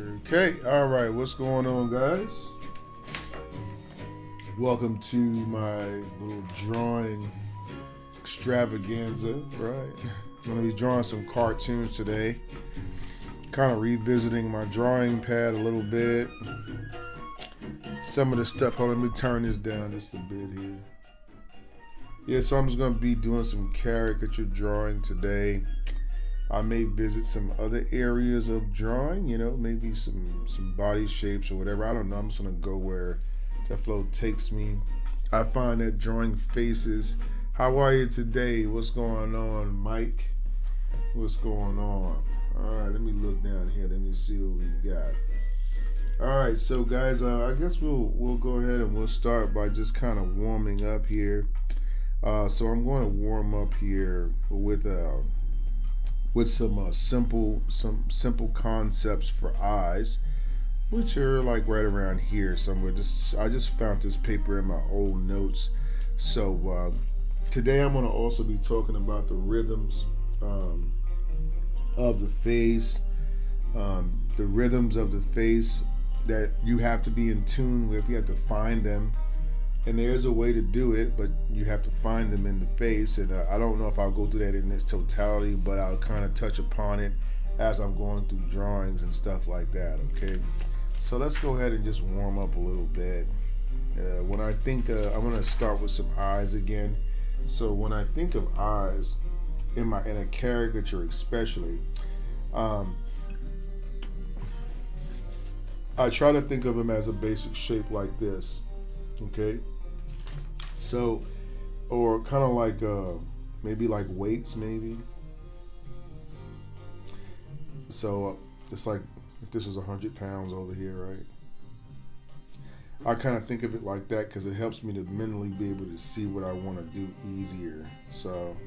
Okay, all right, what's going on, guys? Welcome to my little drawing extravaganza, right? I'm going to be drawing some cartoons today. Kind of revisiting my drawing pad a little bit. Some of the stuff, let me turn this down just a bit here. Yeah, so I'm just going to be doing some caricature drawing today. I may visit some other areas of drawing, maybe some body shapes or whatever. I don't know. I'm just going to go where the flow takes me. I find that drawing faces. How are you today? What's going on, Mike? What's going on? All right, let me look down here. Let me see what we got. All right, so guys, I guess we'll go ahead and we'll start by just kind of warming up here. So I'm going to warm up here with some simple concepts for eyes, which are like right around here somewhere. I just found this paper in my old notes. So today I'm going to also be talking about the rhythms of the face, the rhythms of the face that you have to be in tune with. You have to find them. And there's a way to do it, but you have to find them in the face. And I don't know if I'll go through that in its totality, but I'll kind of touch upon it as I'm going through drawings and stuff like that, okay? So let's go ahead and just warm up a little bit. When I think, I'm going to start with some eyes again. So when I think of eyes, in a caricature especially, I try to think of them as a basic shape like this, okay? So, or kind of like maybe like weights, maybe. So it's like if this was 100 pounds over here, right? I kind of think of it like that because it helps me to mentally be able to see what I want to do easier. So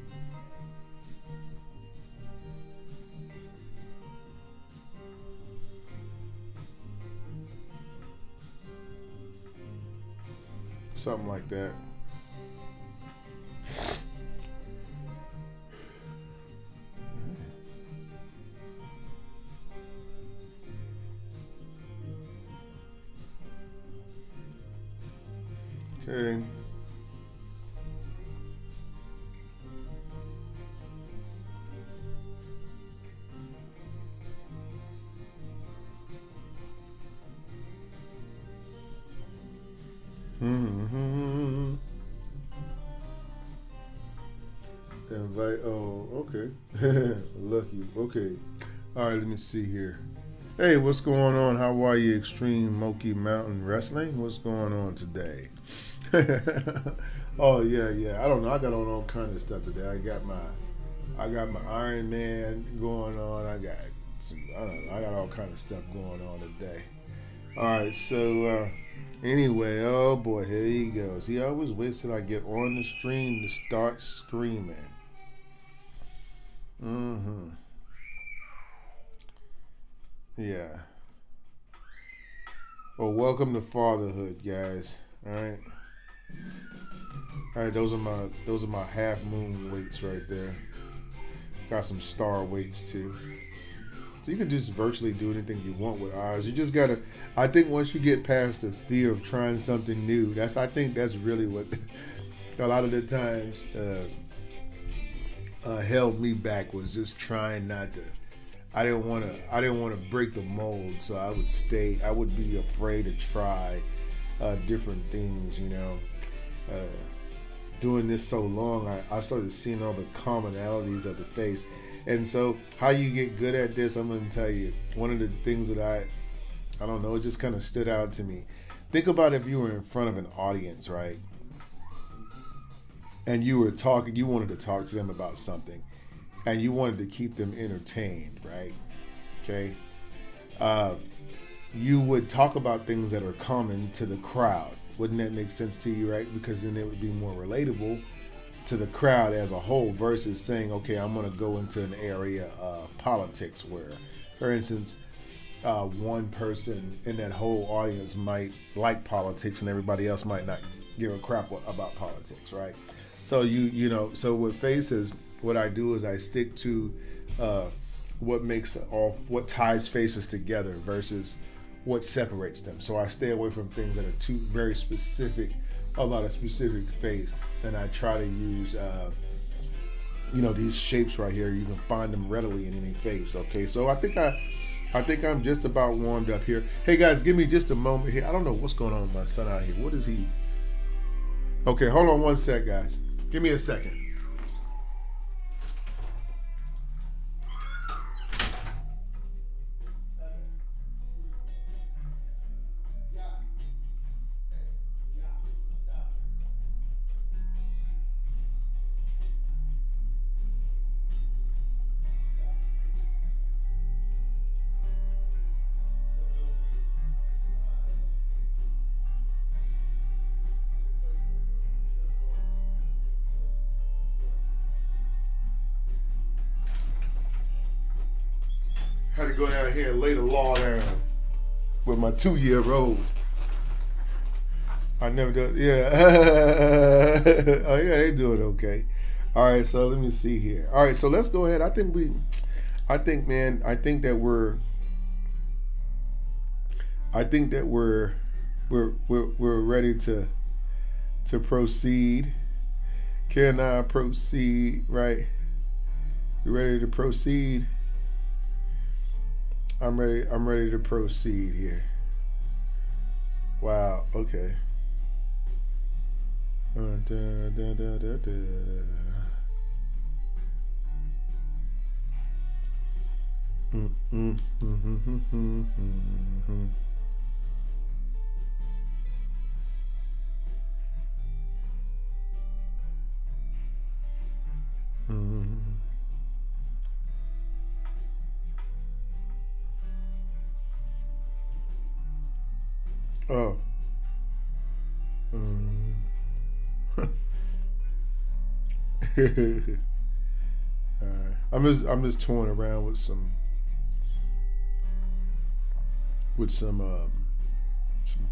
something like that. Okay. Invite. Oh, okay. Lucky. Okay. All right. Let me see here. Hey, what's going on? How are you, Extreme Monkey Mountain Wrestling? What's going on today? Oh yeah. I don't know. I got on all kinds of stuff today. I got my Iron Man going on. I got all kinds of stuff going on today. All right. So anyway, oh boy, here he goes. He always waits till I get on the stream to start screaming. Yeah. Well, welcome to fatherhood, guys. All right. All right. Those are my half moon weights right there. Got some star weights too. So you can just virtually do anything you want with eyes. You just gotta. I think once you get past the fear of trying something new, I think that's really what a lot of the times held me back, was just trying not to. I didn't want to break the mold, so I would be afraid to try different things, doing this so long, I started seeing all the commonalities of the face. And so how you get good at this, I'm going to tell you, one of the things that I don't know, it just kind of stood out to me. Think about if you were in front of an audience, right? And you wanted to talk to them about something. And you wanted to keep them entertained, right? Okay. You would talk about things that are common to the crowd. Wouldn't that make sense to you, right? Because then it would be more relatable to the crowd as a whole versus saying, okay, I'm going to go into an area of politics where, for instance, one person in that whole audience might like politics and everybody else might not give a crap about politics, right? So so with faces, what I do is I stick to what makes all what ties faces together versus what separates them. So I stay away from things that are too very specific about a specific face, and I try to use these shapes right here. You can find them readily in any face. Okay, so I think I'm just about warmed up here. Hey guys, give me just a moment here. I don't know what's going on with my son out here. What is he? Okay, hold on one sec, guys. Give me a second. Had to go down here and lay the law down with my 2-year-old. I never do. Yeah. Oh yeah, they doing okay. All right, so let me see here. All right, so let's go ahead. I think that we're ready to proceed. Can I proceed? Right? You ready to proceed? I'm ready to proceed here. Wow, okay. Oh. I'm just toying around with some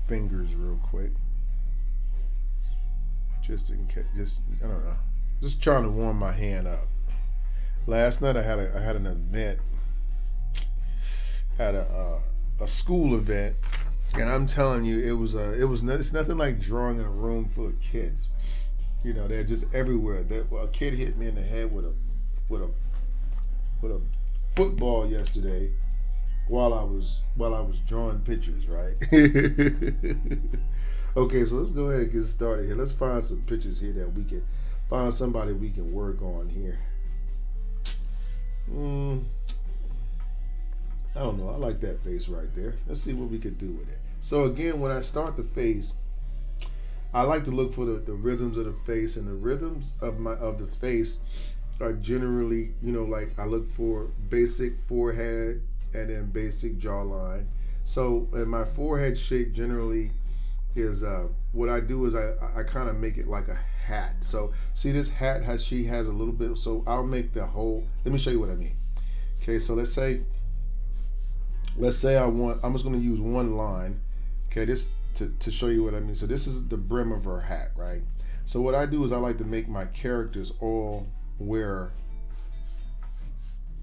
fingers real quick. Just in case, I don't know. Just trying to warm my hand up. Last night I had an event, had a school event. And I'm telling you, it's nothing like drawing in a room full of kids. You know, they're just everywhere. A kid hit me in the head with a football yesterday while I was drawing pictures, right? Okay, so let's go ahead and get started here. Let's find some pictures here that we can find somebody we can work on here. I don't know. I like that face right there. Let's see what we could do with it. So again, when I start the face, I like to look for the rhythms of the face, and the rhythms of the face are generally, like I look for basic forehead and then basic jawline. So in my forehead shape generally is what I do is I kind of make it like a hat. So see this hat she has a little bit. So I'll make the whole. Let me show you what I mean. Okay, so let's say I'm just going to use one line. Okay, this to show you what I mean. So this is the brim of her hat, right? So what I do is I like to make my characters all wear,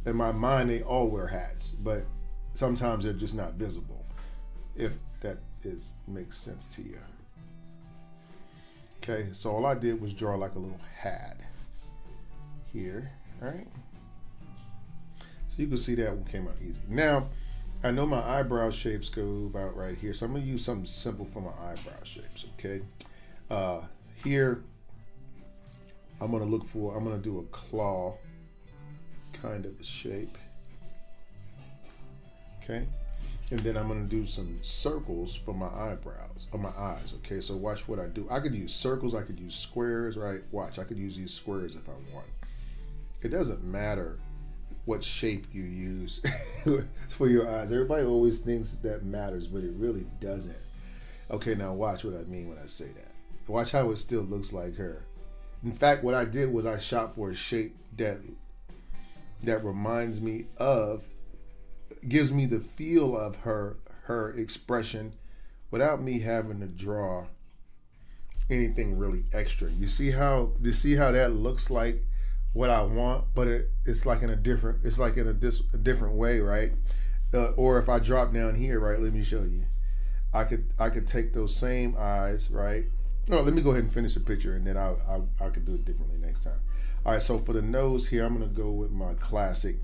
in my mind they all wear hats, but sometimes they're just not visible, if that makes sense to you. Okay, so all I did was draw like a little hat here, right? So you can see that one came out easy. Now I know my eyebrow shapes go about right here, so I'm going to use something simple for my eyebrow shapes, okay? Here, I'm going to do a claw kind of a shape, okay? And then I'm going to do some circles for my eyebrows, or my eyes, okay? So watch what I do. I could use circles, I could use squares, right? Watch, I could use these squares if I want. It doesn't matter what shape you use for your eyes. Everybody always thinks that matters, but it really doesn't. Okay, now watch what I mean when I say that. Watch how it still looks like her. In fact, what I did was I shot for a shape that reminds me of, gives me the feel of her expression without me having to draw anything really extra. You see how that looks like what I want, but it's like in a different, a different way, right? Or if I drop down here, right, let me show you. I could take those same eyes, right? No, let me go ahead and finish the picture, and then I could do it differently next time. All right, so for the nose here, I'm gonna go with my classic.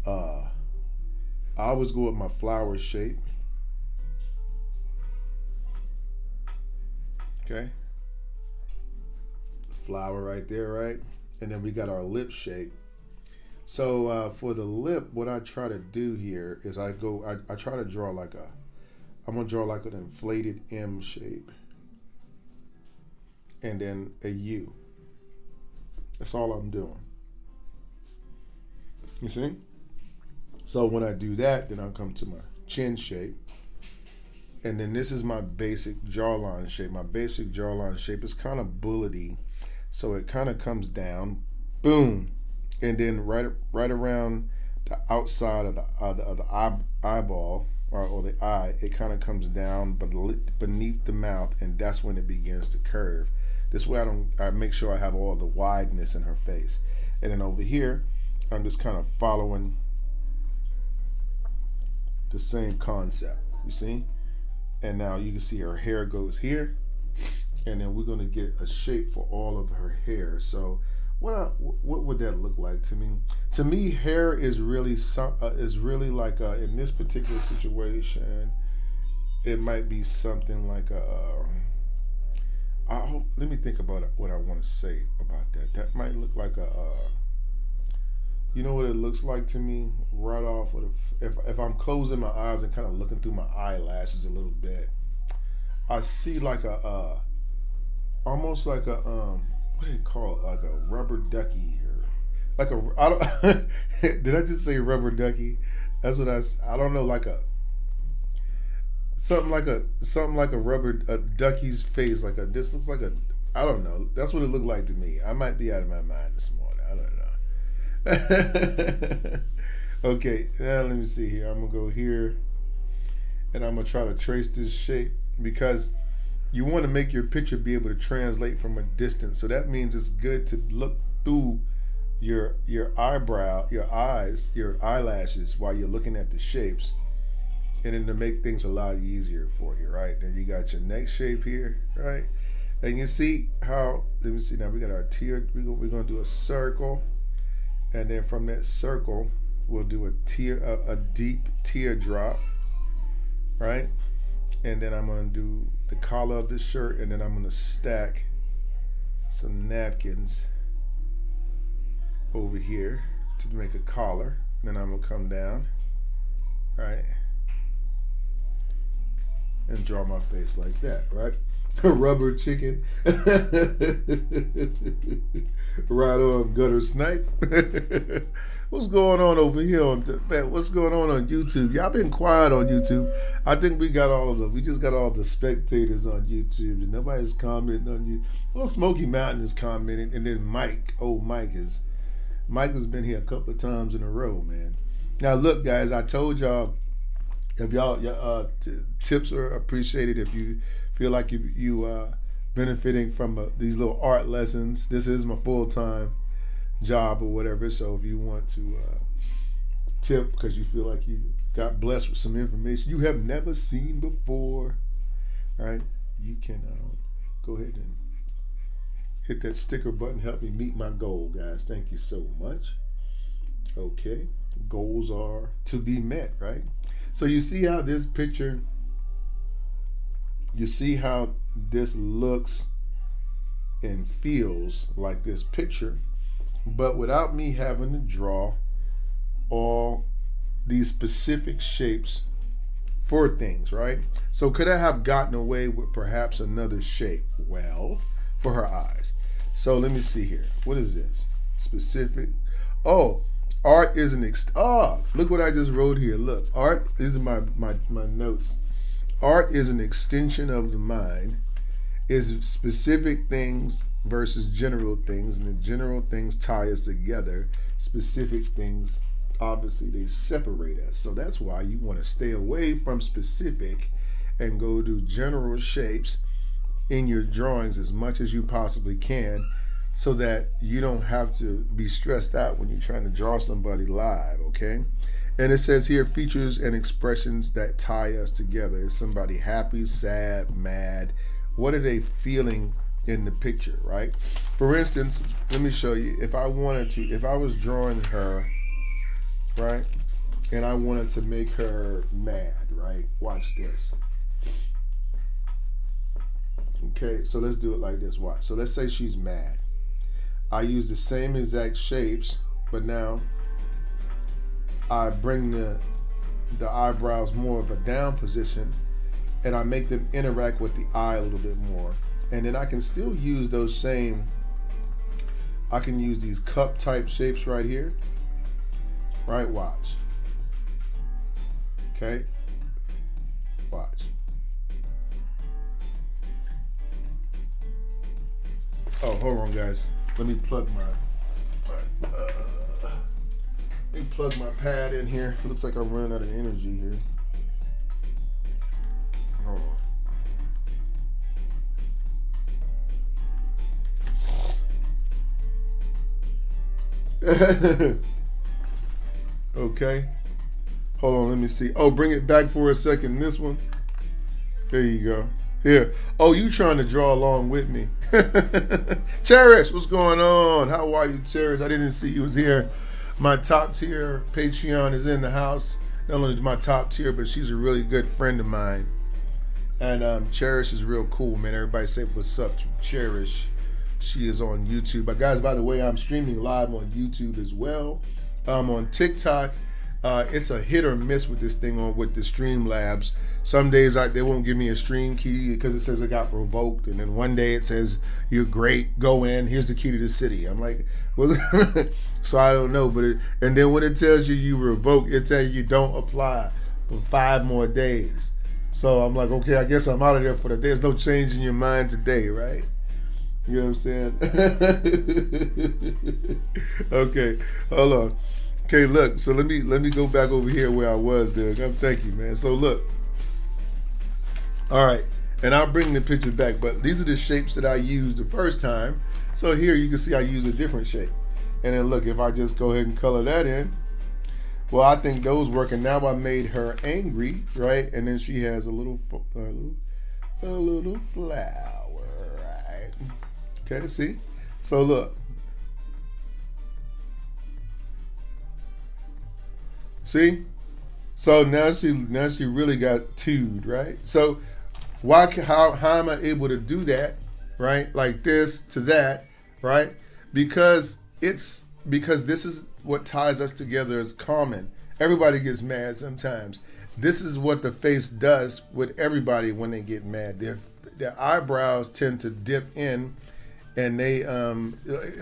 I always go with my flower shape. Okay, flower right there, right? And then we got our lip shape. So for the lip, what I try to do here is I try to draw I'm gonna draw like an inflated M shape, and then a U. That's all I'm doing. You see? So when I do that, then I'll come to my chin shape. And then this is my basic jawline shape. My basic jawline shape is kind of bullety. So it kind of comes down, boom. And then right around the outside of the eyeball or the eye, it kind of comes down beneath the mouth, and that's when it begins to curve. This way I make sure I have all the wideness in her face. And then over here, I'm just kind of following the same concept, you see? And now you can see her hair goes here, and then we're gonna get a shape for all of her hair. So what would that look like to me? To me, hair is really like in this particular situation, it might be something like let me think about what I want to say about that. That might look like you know what it looks like to me right off of if I'm closing my eyes and kind of looking through my eyelashes a little bit, I see like almost like a what do you call it, like a rubber ducky, or like I don't did I just say rubber ducky? That's what I don't know, like something like a rubber ducky's face, this looks like I don't know. That's what it looked like to me. I might be out of my mind this morning. I don't know. Okay, now let me see here. I'm gonna go here, and I'm gonna try to trace this shape, because you want to make your picture be able to translate from a distance. So that means it's good to look through your eyebrow, your eyes, your eyelashes while you're looking at the shapes, and then to make things a lot easier for you, right? Then you got your neck shape here, right? And you see how, let me see, now we got our tear, we're gonna do a circle, and then from that circle, we'll do a deep teardrop, right? And then I'm gonna do the collar of the shirt, and then I'm gonna stack some napkins over here to make a collar. Then I'm gonna come down, right? And draw my face like that, right? Rubber chicken. Right on, gutter snipe. What's going on over here what's going on YouTube? Y'all been quiet on YouTube. I think we just got all the spectators on YouTube, and nobody's commenting on you. Well, Smoky Mountain is commenting, and then Mike has been here a couple of times in a row, man. Now look, guys, I told y'all, if y'all tips are appreciated. If you feel like you benefiting from these little art lessons, this is my full-time job or whatever. So if you want to tip because you feel like you got blessed with some information you have never seen before, right? You can go ahead and hit that sticker button. Help me meet my goal, guys. Thank you so much. Okay, goals are to be met, right? So you see how this picture, you see how this looks and feels like this picture, but without me having to draw all these specific shapes for things, right? So could I have gotten away with perhaps another shape? Well, for her eyes. So let me see here. What is this? Specific. Oh, art is an look what I just wrote here. Look, art, these are my notes. Art is an extension of the mind, is specific things versus general things, and the general things tie us together. Specific things, obviously, they separate us. So that's why you want to stay away from specific and go do general shapes in your drawings as much as you possibly can, so that you don't have to be stressed out when you're trying to draw somebody live, okay? And it says here, features and expressions that tie us together. Is somebody happy, sad, mad? What are they feeling in the picture, right? For instance, let me show you. If I was drawing her, right, and I wanted to make her mad, right? Watch this. Okay, so let's do it like this. Watch. So let's say she's mad. I use the same exact shapes, but now I bring the eyebrows more of a down position, and I make them interact with the eye a little bit more. And then I can still use those same, I can use these cup type shapes right here. Right, watch. Okay, watch. Oh, hold on, guys. Let me plug my pad in here. Looks like I'm running out of energy here. Hold on. Okay. Hold on, let me see. Oh, bring it back for a second. This one. There you go. Here. Oh, you trying to draw along with me. Cherish, what's going on? How are you, Cherish? I didn't see you was here. My top tier Patreon is in the house. Not only is my top tier, but she's a really good friend of mine. And Cherish is real cool, man. Everybody say what's up to Cherish. She is on YouTube. But guys, by the way, I'm streaming live on YouTube as well. On TikTok. It's a hit or miss with this thing with the Streamlabs. Some days they won't give me a stream key because it says it got revoked, and then one day it says you're great, go in, here's the key to the city. I'm like, well, so I don't know, and then when it tells you revoke, it tells you don't apply for 5 more days. So I'm like, okay, I guess I'm out of there for the day. There's no change in your mind today, right? You know what I'm saying? Okay, hold on. Okay, look, so let me go back over here where I was there. Thank you, man. So look. All right, and I'll bring the picture back, but these are the shapes that I used the first time. So here you can see I use a different shape. And then look, if I just go ahead and color that in, well, I think those work. And now I made her angry, right? And then she has a little flower, right? Okay, see? So look. See? So now she really got tued, right? So how am I able to do that, right? Like this to that, right? Because this is what ties us together as common. Everybody gets mad sometimes. This is what the face does with everybody when they get mad. Their eyebrows tend to dip in, and they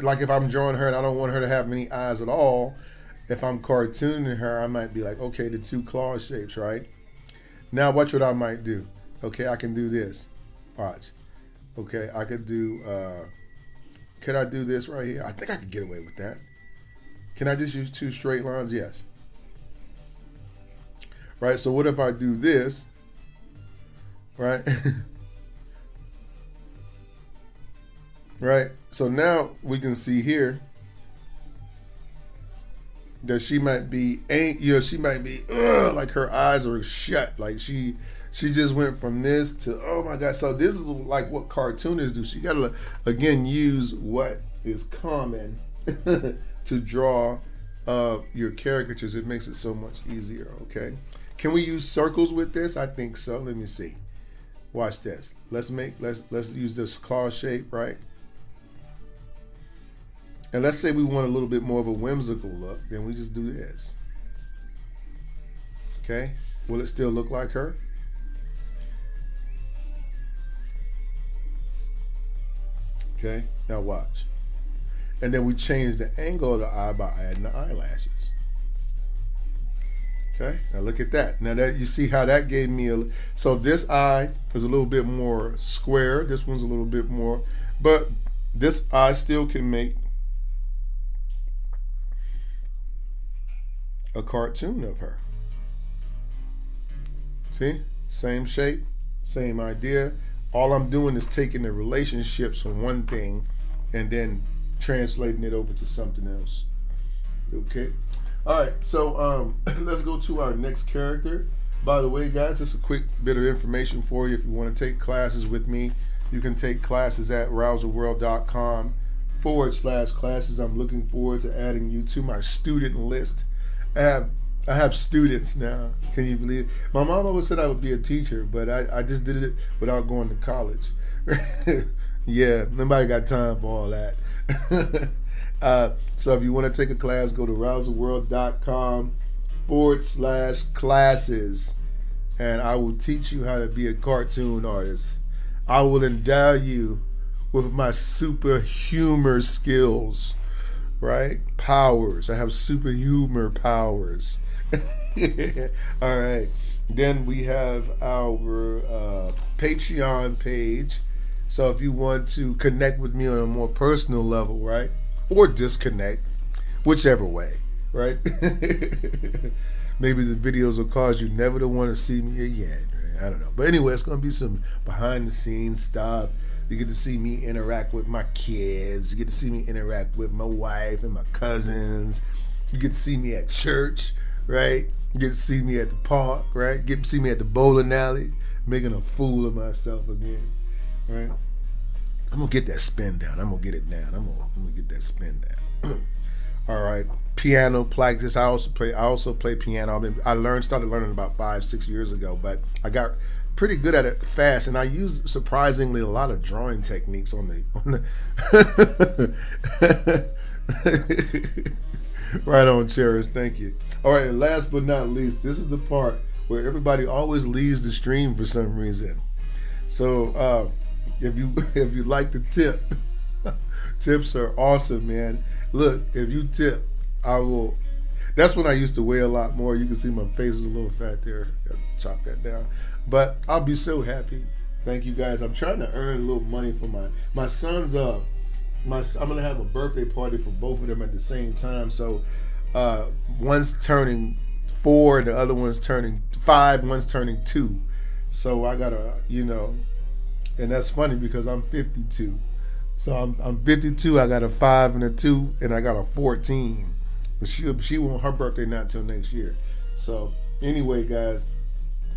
like if I'm drawing her and I don't want her to have many eyes at all. If I'm cartooning her, I might be like, okay, the 2 claw shapes, right? Now watch what I might do. Okay, I can do this. Watch. Okay, I could do, could I do this right here? I think I could get away with that. Can I just use 2 straight lines? Yes. Right, so what if I do this, right? Right, so now we can see here that she might be, like her eyes are shut. Like she just went from this to, oh my God. So this is like what cartoonists do. She gotta, again, use what is common to draw your caricatures. It makes it so much easier, okay? Can we use circles with this? I think so. Let me see. Watch this. Let's use this claw shape, right? And let's say we want a little bit more of a whimsical look, then we just do this. Okay, will it still look like her? Okay, now watch. And then we change the angle of the eye by adding the eyelashes. Okay, now look at that. Now that you see how that gave me so this eye is a little bit more square. This one's a little bit more, but this eye still can make a cartoon of her. See, same shape, same idea. All I'm doing is taking the relationships from one thing and then translating it over to something else. Okay. All right. So let's go to our next character. By the way, guys, just a quick bit of information for you. If you want to take classes with me, you can take classes at rouserworld.com/classes. I'm looking forward to adding you to my student list. I have students now. Can you believe it? My mom always said I would be a teacher, but I just did it without going to college. Yeah, nobody got time for all that. So if you want to take a class, go to rouserworld.com/classes, and I will teach you how to be a cartoon artist. I will endow you with my super humor skills, right? Powers. I have super humor powers. All right. Then we have our Patreon page. So if you want to connect with me on a more personal level, right? Or disconnect, whichever way, right? Maybe the videos will cause you never to want to see me again. Right? I don't know. But anyway, it's going to be some behind the scenes stuff. You get to see me interact with my kids. You get to see me interact with my wife and my cousins. You get to see me at church, right? You get to see me at the park, right? You get to see me at the bowling alley, making a fool of myself again, right? I'm going to get that spin down. I'm going to get it down. I'm gonna get that spin down. All right. Piano practice. I also play piano. Started learning about 5-6 years ago, but I got pretty good at it fast, and I use surprisingly a lot of drawing techniques on the right on, Cherish. Thank you. All right, and last but not least, this is the part where everybody always leaves the stream for some reason. So if you like the tip, tips are awesome, man. Look, if you tip, I will. That's when I used to weigh a lot more. You can see my face was a little fat there. Chop that down. But I'll be so happy. Thank you guys. I'm trying to earn a little money for my son's. I'm gonna have a birthday party for both of them at the same time. So one's turning 4, and the other one's turning 5. One's turning 2. So I gotta, and that's funny because I'm 52. So I'm 52. I got a 5 and a 2, and I got a 14. But she won't, her birthday not till next year. So anyway, guys,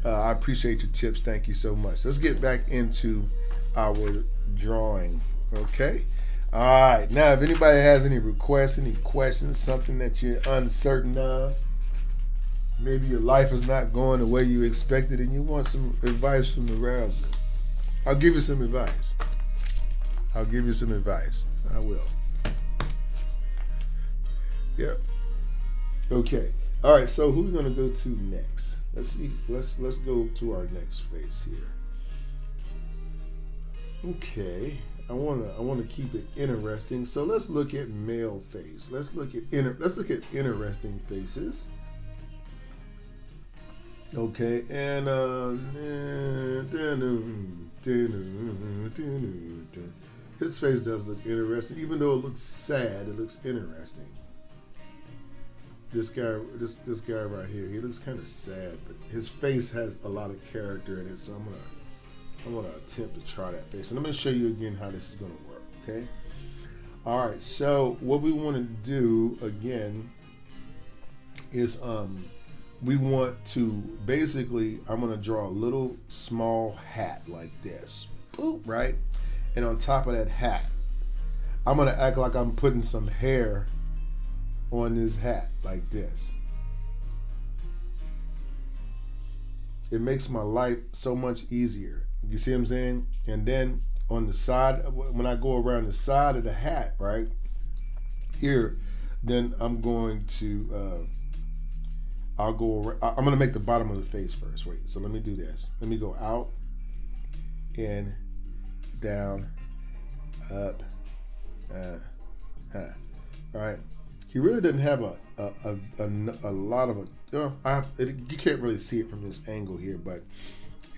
I appreciate your tips. Thank you so much. Let's get back into our drawing. Okay. All right. Now, if anybody has any requests, any questions, something that you're uncertain of, maybe your life is not going the way you expected, and you want some advice from the rouser, I'll give you some advice. I will. Yep. Okay. All right. So who are we gonna go to next? Let's see. Let's go to our next face here. Okay. I wanna keep it interesting. So let's look at male face. Let's look at interesting faces. Okay. And his face does look interesting, even though it looks sad. It looks interesting. This guy right here, he looks kind of sad, but his face has a lot of character in it. So I'm gonna attempt to try that face, and I'm gonna show you again how this is gonna work. Okay. All right. So what we want to do again is we want to basically, I'm gonna draw a little small hat like this, boop, right, and on top of that hat, I'm gonna act like I'm putting some hair on this hat like this. It makes my life so much easier. You see what I'm saying? And then on the side, when I go around the side of the hat, right here, then I'm going to I'm gonna make the bottom of the face first. Wait, so let me do this. Let me go out, in, down, up, all right. He really doesn't have a lot of you can't really see it from this angle here, but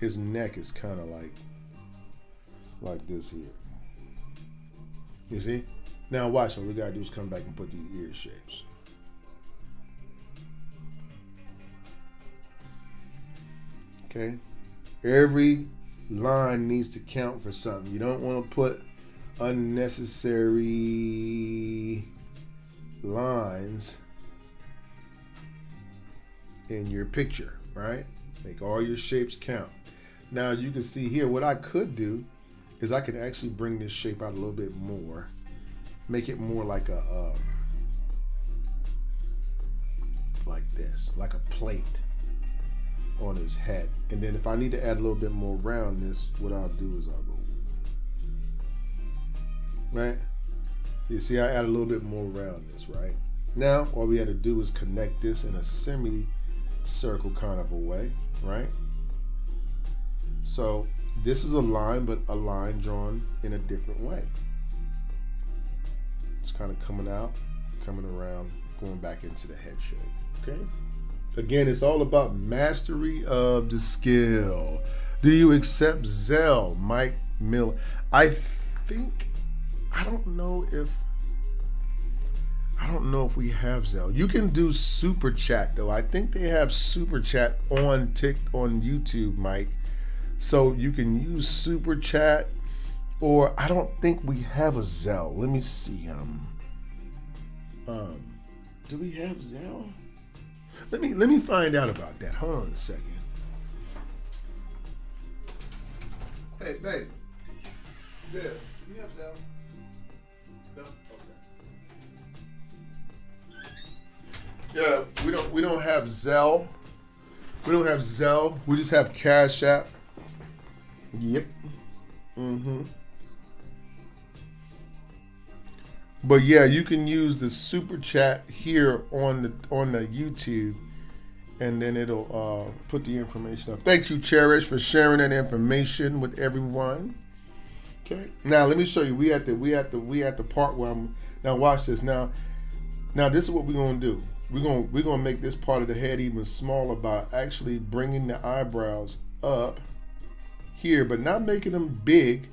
his neck is kind of like this here. You see? Now watch, what we gotta do is come back and put the ear shapes. Okay? Every line needs to count for something. You don't want to put unnecessary lines in your picture, right? Make all your shapes count. Now you can see here, what I could do is I can actually bring this shape out a little bit more, make it more like a, like this, like a plate on his head. And then if I need to add a little bit more roundness, what I'll do is I'll go, right? You see, I add a little bit more roundness, right? Now, all we had to do is connect this in a semi-circle kind of a way, right? So this is a line, but a line drawn in a different way. It's kind of coming out, coming around, going back into the head shape, okay? Again, it's all about mastery of the skill. Do you accept Zelle, Mike Miller? I don't know if we have Zelle. You can do super chat though. I think they have super chat on YouTube, Mike. So you can use super chat, or I don't think we have a Zelle. Let me see. Do we have Zelle? Let me find out about that. Hold on a second. Hey, babe. Yeah, you have Zelle? No? Okay. Yeah, we don't have Zelle. We don't have Zelle. We just have Cash App. Yep. But yeah, you can use the super chat here on the YouTube, and then it'll put the information up. Thank you, Cherish, for sharing that information with everyone. Okay. Now let me show you. We at the part where I'm now. Watch this. Now this is what we're gonna do. We're gonna make this part of the head even smaller by actually bringing the eyebrows up here, but not making them big,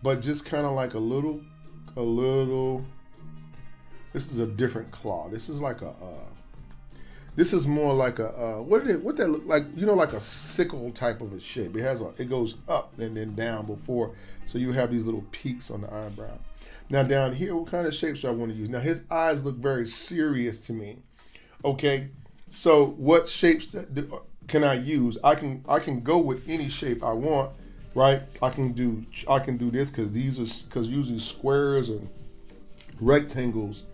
but just kind of like a little. This is a different claw. This is like this is more like a what that look like? You know, like a sickle type of a shape. It goes up and then down before, so you have these little peaks on the eyebrow. Now down here, what kind of shapes do I want to use? Now his eyes look very serious to me. Okay, so what shapes can I use? I can go with any shape I want, right? I can do this because usually squares and rectangles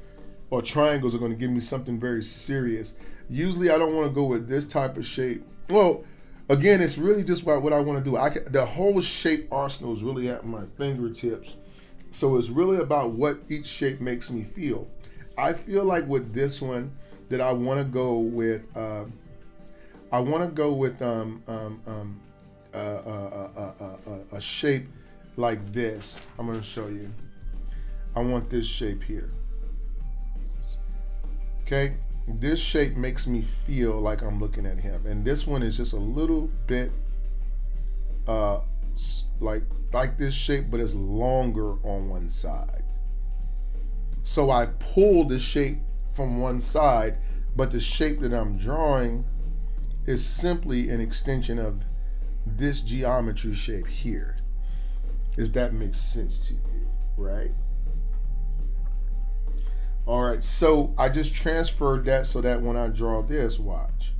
or triangles are going to give me something very serious. Usually I don't want to go with this type of shape. Well, again, it's really just what I want to do. The whole shape arsenal is really at my fingertips. So it's really about what each shape makes me feel. I feel like with this one that I want to go with a shape like this. I'm going to show you. I want this shape here. Okay, this shape makes me feel like I'm looking at him, and this one is just a little bit like this shape, but it's longer on one side. So I pull the shape from one side, but the shape that I'm drawing is simply an extension of this geometry shape here, if that makes sense to you, right? All right, so I just transferred that so that when I draw this, watch.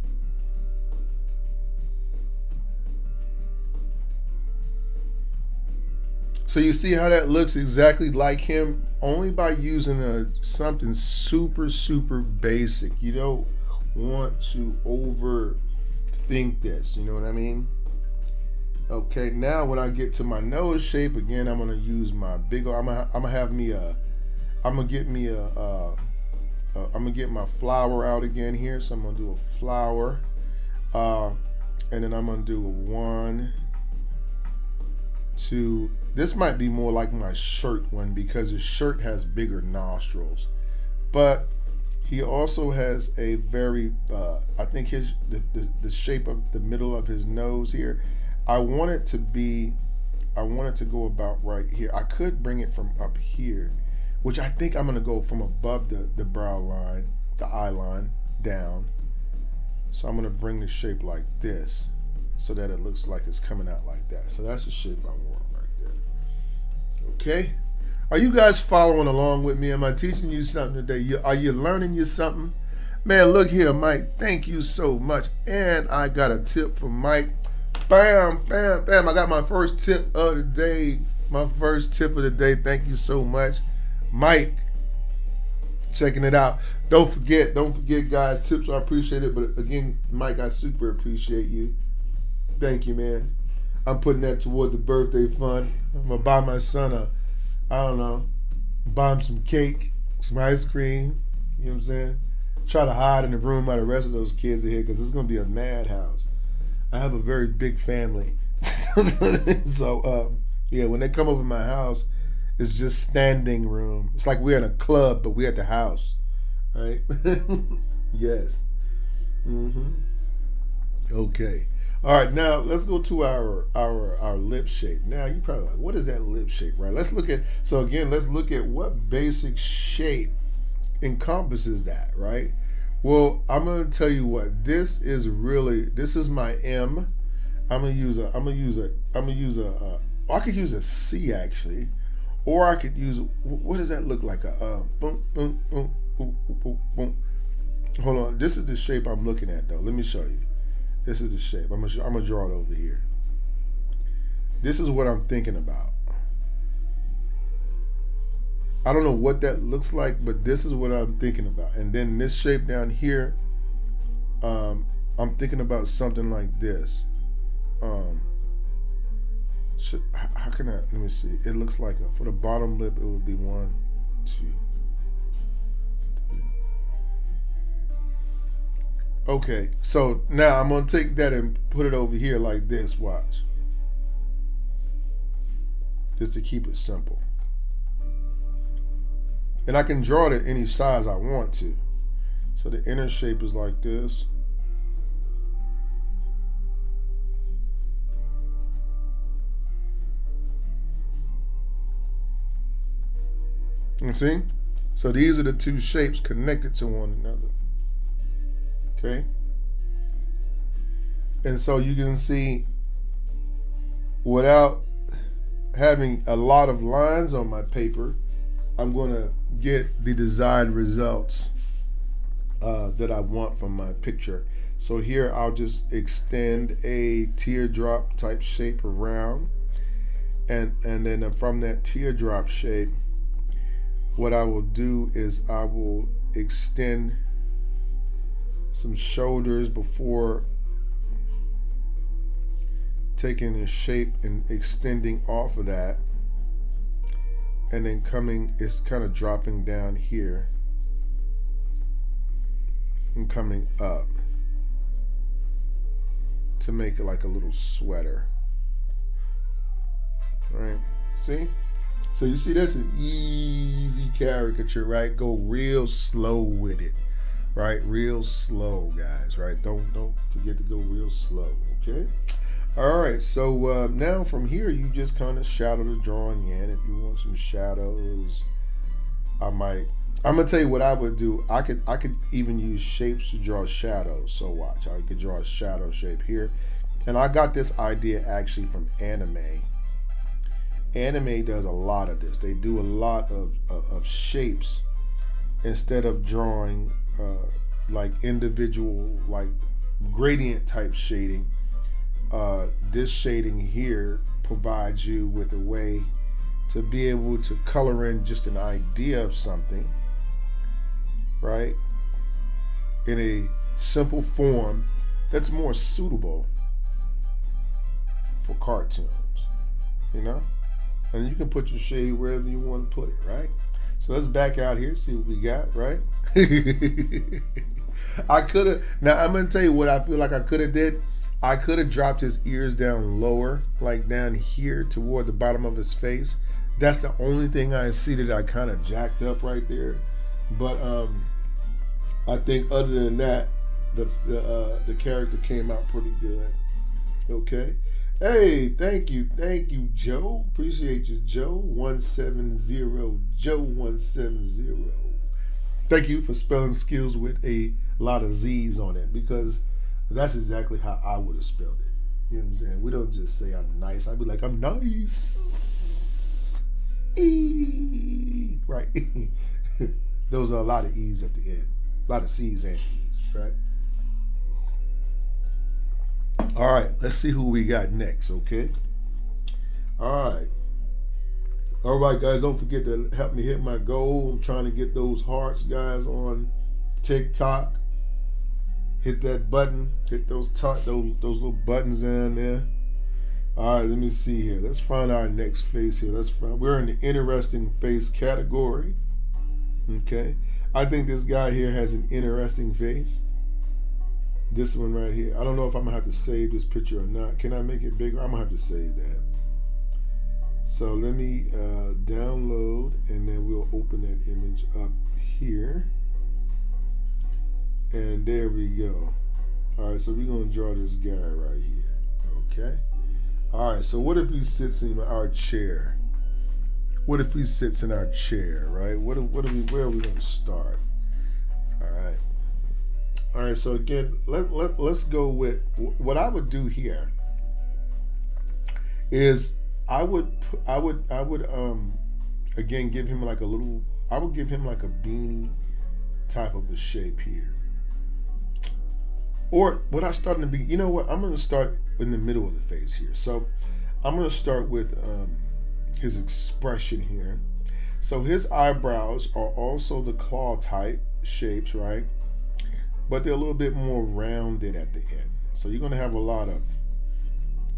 So you see how that looks exactly like him, only by using something super, super basic. You don't want to overthink this, you know what I mean? Okay, now when I get to my nose shape, again, I'm gonna use my big, I'm gonna get my flower out again here. So I'm gonna do a flower, and then I'm gonna do a 1, 2. This might be more like my shirt one because his shirt has bigger nostrils, but he also has a very, I think the shape of the middle of his nose here. I want it to go about right here. I could bring it from up here, which I think I'm gonna go from above the brow line, the eye line, down. So I'm gonna bring the shape like this so that it looks like it's coming out like that. So that's the shape I want right there. Okay. Are you guys following along with me? Am I teaching you something today? Are you learning you something? Man, look here, Mike. Thank you so much. And I got a tip from Mike. Bam, bam, bam. I got my first tip of the day. My first tip of the day. Thank you so much, Mike. Checking it out. Don't forget, guys. Tips I appreciate it. But again, Mike, I super appreciate you. Thank you, man. I'm putting that toward the birthday fund. I'm gonna buy my son buy him some cake, some ice cream. You know what I'm saying? Try to hide in the room while the rest of those kids are here because it's gonna be a madhouse. I have a very big family, so yeah, when they come over my house, it's just standing room. It's like we're in a club, but we're at the house, right? Yes. Okay. All right. Now let's go to our lip shape. Now you probably like, what is that lip shape, right? Let's look at what basic shape encompasses that, right? Well, I'm gonna tell you what. This is my M. I could use a C actually. Or I could use, what does that look like? Boom, boom, boom, boom, boom, boom. Hold on. This is the shape I'm looking at, though. Let me show you. This is the shape. I'm gonna draw it over here. This is what I'm thinking about. I don't know what that looks like, but this is what I'm thinking about. And then this shape down here, I'm thinking about something like this. How can I, let me see. It looks like for the bottom lip, it would be 1, 2, 3. Okay, so now I'm gonna take that and put it over here like this. Watch. Just to keep it simple. And I can draw it at any size I want to. So the inner shape is like this. You see? So these are the two shapes connected to one another. Okay? And so you can see, without having a lot of lines on my paper, I'm going to get the desired results that I want from my picture. So here I'll just extend a teardrop type shape around. And then from that teardrop shape, what I will do is I will extend some shoulders before taking the shape and extending off of that, and then it's kind of dropping down here and coming up to make it like a little sweater. All right, see? So you see, that's an easy caricature, right? Go real slow with it, right? Real slow, guys, right? Don't forget to go real slow, okay? All right, so now from here, you just kind of shadow the drawing in. If you want some shadows, I'm gonna tell you what I would do. I could even use shapes to draw shadows. So watch, I could draw a shadow shape here. And I got this idea actually from anime. Anime does a lot of this. They do a lot of shapes instead of drawing like individual, like gradient type shading. This shading here provides you with a way to be able to color in just an idea of something, right, in a simple form that's more suitable for cartoons, you know? And you can put your shade wherever you want to put it, right? So let's back out here, see what we got, right? Now I'm gonna tell you what I feel like I could have did. I could have dropped his ears down lower, like down here toward the bottom of his face. That's the only thing I see that I kind of jacked up right there. But I think other than that, the character came out pretty good. Okay. Hey, thank you, Joe. Appreciate you, Joe 170. Joe 170. Thank you for spelling skills with a lot of Z's on it, because that's exactly how I would have spelled it. You know what I'm saying? We don't just say I'm nice. I'd be like, I'm nice. E, right? Those are a lot of E's at the end. A lot of C's and E's, right? All right, let's see who we got next, okay? All right. All right, guys, don't forget to help me hit my goal. I'm trying to get those hearts, guys, on TikTok. Hit that button. Hit those little buttons down there. All right, let me see here. Let's find our next face here. We're in the interesting face category. Okay. I think this guy here has an interesting face. This one right here. I don't know if I'm going to have to save this picture or not. Can I make it bigger? I'm going to have to save that. So let me download, and then we'll open that image up here. And there we go. All right, so we're going to draw this guy right here. Okay. All right, so what if he sits in our chair? What if he sits in our chair, right? Where are we going to start? All right. All right, so again, let's go with what I would do here is I would again give him like I would give him like a beanie type of a shape here. Or what I start in the beginning, you know what? I'm going to start in the middle of the face here. So I'm going to start with his expression here. So his eyebrows are also the claw type shapes, right? But they're a little bit more rounded at the end. So you're going to have a lot of,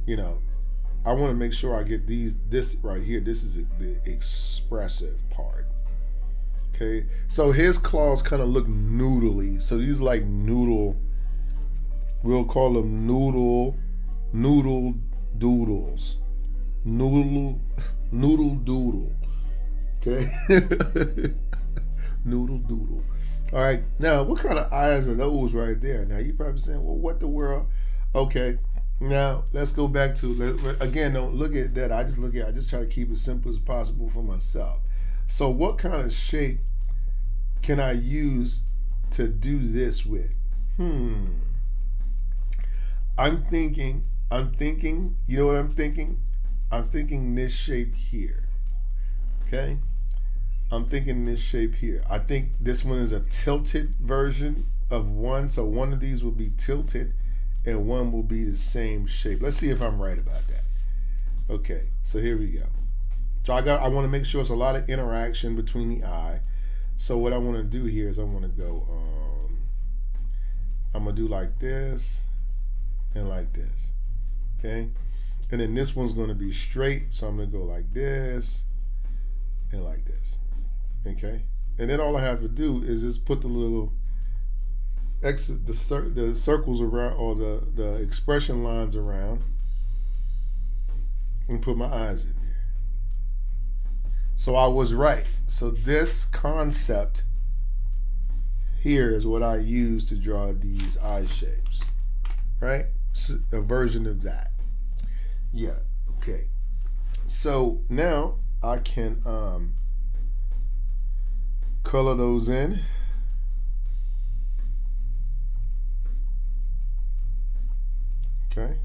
I want to make sure I get this right here. This is the expressive part. Okay. So his claws kind of look noodly. So these like noodle, we'll call them noodle doodles. Noodle doodle. Okay. Noodle doodle. All right. Now, what kind of eyes are those right there? Now, you're probably saying, well, what the world? Okay. Now, let's go back to, again, don't look at that. I just try to keep it as simple as possible for myself. So what kind of shape can I use to do this with? I'm thinking, you know what I'm thinking? I'm thinking this shape here. Okay? I'm thinking this shape here. I think this one is a tilted version of one. So one of these will be tilted and one will be the same shape. Let's see if I'm right about that. Okay, so here we go. So I want to make sure it's a lot of interaction between the eye. So what I want to do here is I want to go, I'm going to do like this and like this. Okay? And then this one's going to be straight. So I'm going to go like this and like this. Okay? And then all I have to do is just put the little the circles around, or the expression lines around, and put my eyes in there. So I was right. So this concept here is what I use to draw these eye shapes, right? A version of that. Yeah, okay. So now I can color those in. Okay.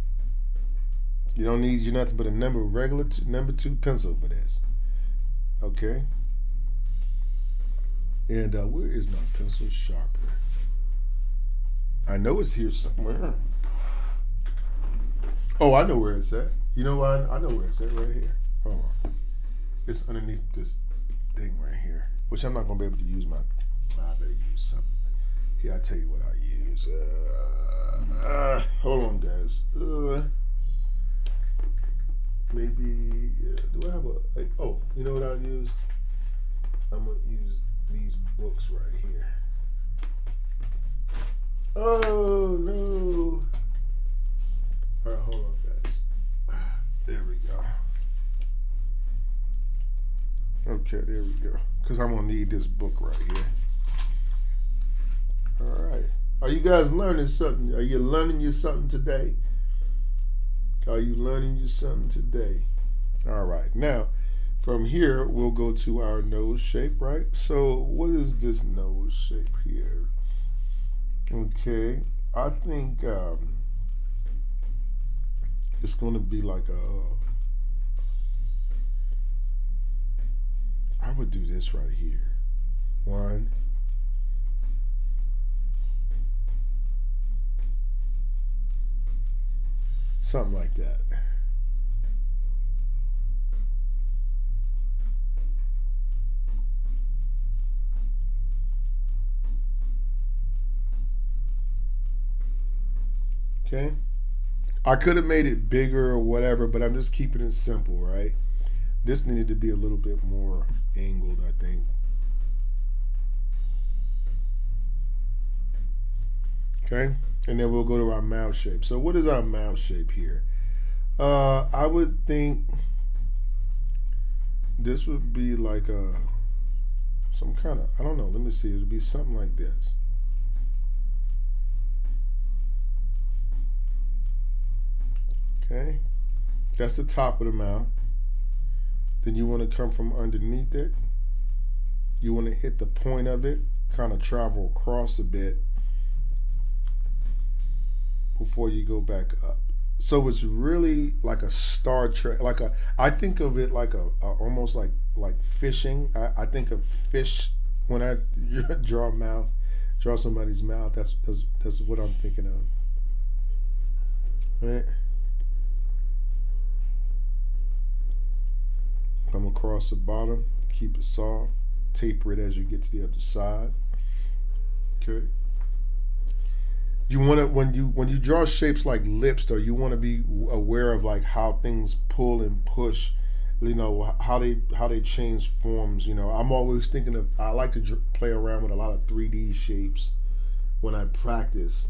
You don't need nothing but a number 2 pencil for this. Okay. And where is my pencil sharpener? I know it's here somewhere. Oh, I know where it's at. You know what? I know where it's at, right here. Hold on. It's underneath this thing right here, which I'm not going to be able to use my, I better use something. Here, I'll tell you what I use. Hold on, guys. Maybe, do I have oh, you know what I'll use? I'm going to use these books right here. Oh, no. All right, hold on, guys. There we go. Okay, there we go. Because I'm going to need this book right here. All right. Are you guys learning something? Are you learning you something today? Are you learning you something today? All right. Now, from here, we'll go to our nose shape, right? So what is this nose shape here? Okay. I think it's going to be like a... I would do this right here. 1. Something like that. Okay. I could have made it bigger or whatever, but I'm just keeping it simple, right? This needed to be a little bit more angled, I think. Okay. And then we'll go to our mouth shape. So what is our mouth shape here? I would think this would be like some kind of, I don't know, let me see. It would be something like this. Okay. That's the top of the mouth. Then you want to come from underneath it. You want to hit the point of it, kind of travel across a bit before you go back up. So it's really like a Star Trek, I think of it like a almost like fishing. I think of fish when I draw somebody's mouth. That's what I'm thinking of. Right? Come across the bottom, keep it soft, taper it as you get to the other side. Okay. You want to when you draw shapes like lips, though, you want to be aware of like how things pull and push, you know, how they change forms. You know, I'm always thinking of, I like to play around with a lot of 3D shapes when I practice,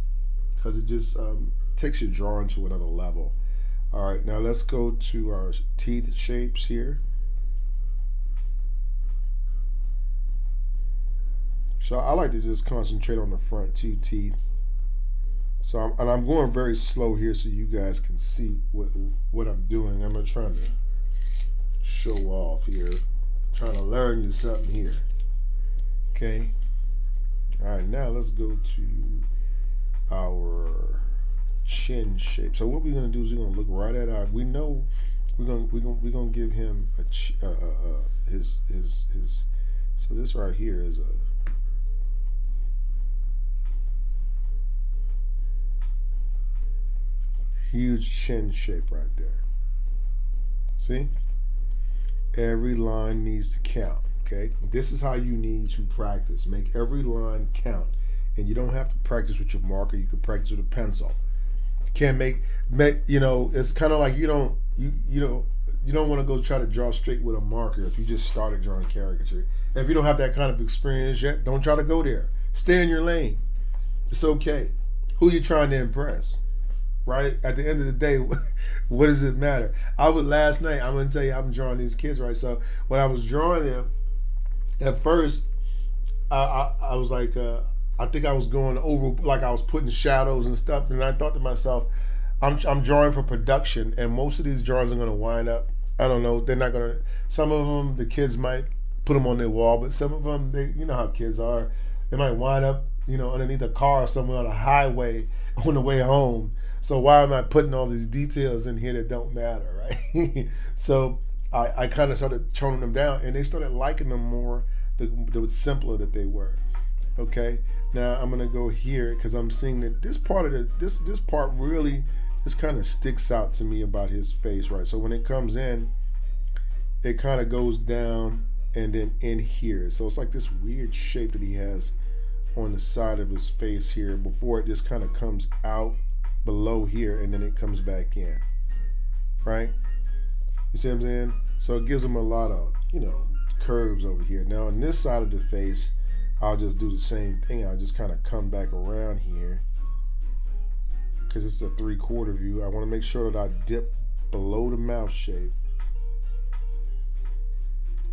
because it just takes your drawing to another level. All right, now let's go to our teeth shapes here. So I like to just concentrate on the front 2 teeth. So I'm going very slow here so you guys can see what I'm doing. I'm not trying to show off here. I'm trying to learn you something here. Okay. All right, now let's go to our chin shape. So what we're gonna do is we're gonna look right at our. We know we're gonna give him his. So this right here is a. Huge chin shape right there. See? Every line needs to count, okay? This is how you need to practice. Make every line count. And you don't have to practice with your marker. You can practice with a pencil. You can't make you know, it's kind of like you don't want to go try to draw straight with a marker if you just started drawing caricature. And if you don't have that kind of experience yet, don't try to go there. Stay in your lane. It's okay. Who are you trying to impress? Right? At the end of the day, what does it matter? Last night, I'm going to tell you, I'm drawing these kids, right? So when I was drawing them, at first, I was like, I think I was going over, like I was putting shadows and stuff. And I thought to myself, I'm drawing for production. And most of these drawings are going to wind up, I don't know, they're not going to, some of them, the kids might put them on their wall. But some of them, you know how kids are, they might wind up, you know, underneath a car or somewhere on a highway on the way home. So why am I putting all these details in here that don't matter, right? So I kind of started toning them down, and they started liking them more the simpler that they were. Okay, now I'm gonna go here because I'm seeing that this part of this part really just kind of sticks out to me about his face, right? So when it comes in, it kind of goes down and then in here. So it's like this weird shape that he has on the side of his face here before it just kind of comes out below here and then it comes back in, right? You see what I'm saying? So it gives him a lot of, you know, curves over here. Now on this side of the face, I'll just do the same thing. I'll just kind of come back around here because it's a 3/4 view. I want to make sure that I dip below the mouth shape.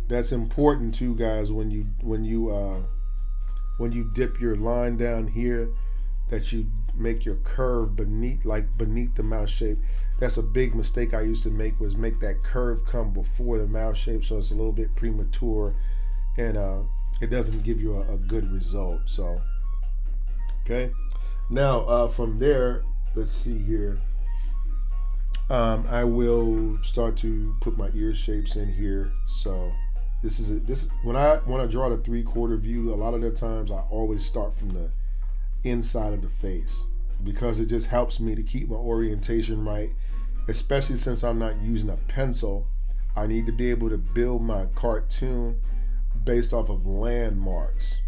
That's important too, guys, when you dip your line down here, that you make your curve beneath the mouth shape. That's a big mistake I used to make, was make that curve come before the mouth shape, so it's a little bit premature and it doesn't give you a good result. So okay, now from there, let's see here. I will start to put my ear shapes in here. So This when I want to draw the 3/4 view. A lot of the times, I always start from the inside of the face because it just helps me to keep my orientation right. Especially since I'm not using a pencil, I need to be able to build my cartoon based off of landmarks.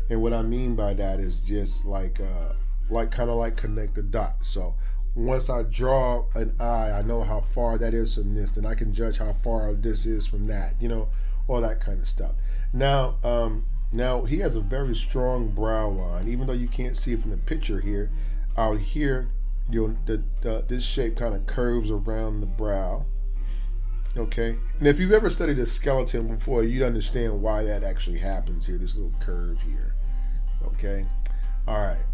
And what I mean by that is just like kind of like connect the dots. So once I draw an eye, I know how far that is from this, and I can judge how far this is from that, all that kind of stuff. Now he has a very strong brow line, even though you can't see it from the picture here. Out here, this shape kind of curves around the brow. Okay, and if you've ever studied a skeleton before, you'd understand why that actually happens here. This little curve here. Okay, all right.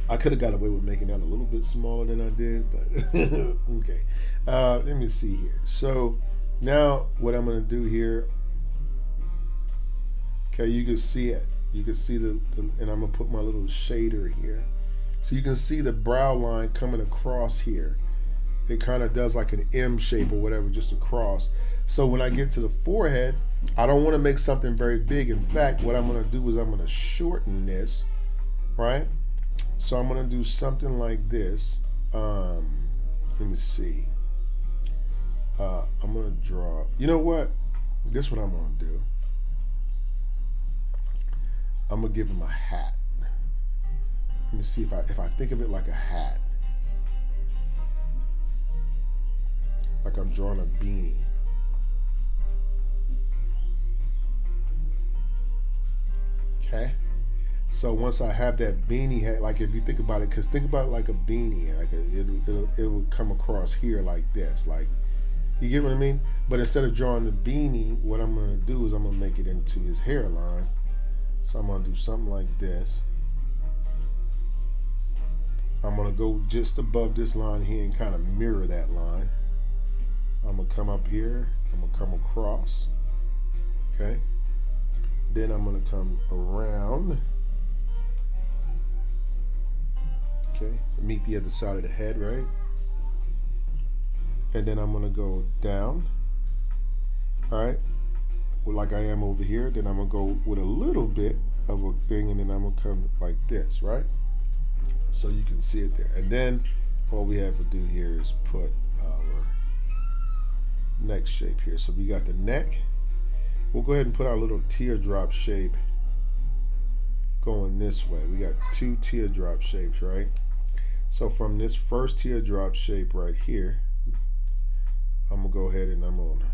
I could have got away with making that a little bit smaller than I did, but okay. Let me see here. So now what I'm going to do here, okay, you can see it. You can see and I'm going to put my little shader here. So you can see the brow line coming across here. It kind of does like an M shape or whatever, just across. So when I get to the forehead, I don't want to make something very big. In fact, what I'm going to do is I'm going to shorten this, right? So I'm going to do something like this. Let me see. I'm going to draw. You know what? This is what I'm going to do. I'm going to give him a hat. Let me see if I think of it like a hat. Like I'm drawing a beanie. Okay. So once I have that beanie hat, like if you think about it, because think about it like a beanie, like it will come across here like this, like, you get what I mean? But instead of drawing the beanie, what I'm gonna do is I'm gonna make it into his hairline. So I'm gonna do something like this. I'm gonna go just above this line here and kind of mirror that line. I'm gonna come up here, I'm gonna come across, okay? Then I'm gonna come around, okay? Meet the other side of the head, right? And then I'm gonna go down, all right? Well, like I am over here, then I'm gonna go with a little bit of a thing, and then I'm gonna come like this, right? So you can see it there. And then all we have to do here is put our neck shape here. So we got the neck. We'll go ahead and put our little teardrop shape going this way. We got two teardrop shapes, right? So from this first teardrop shape right here, I'm gonna go ahead and I'm gonna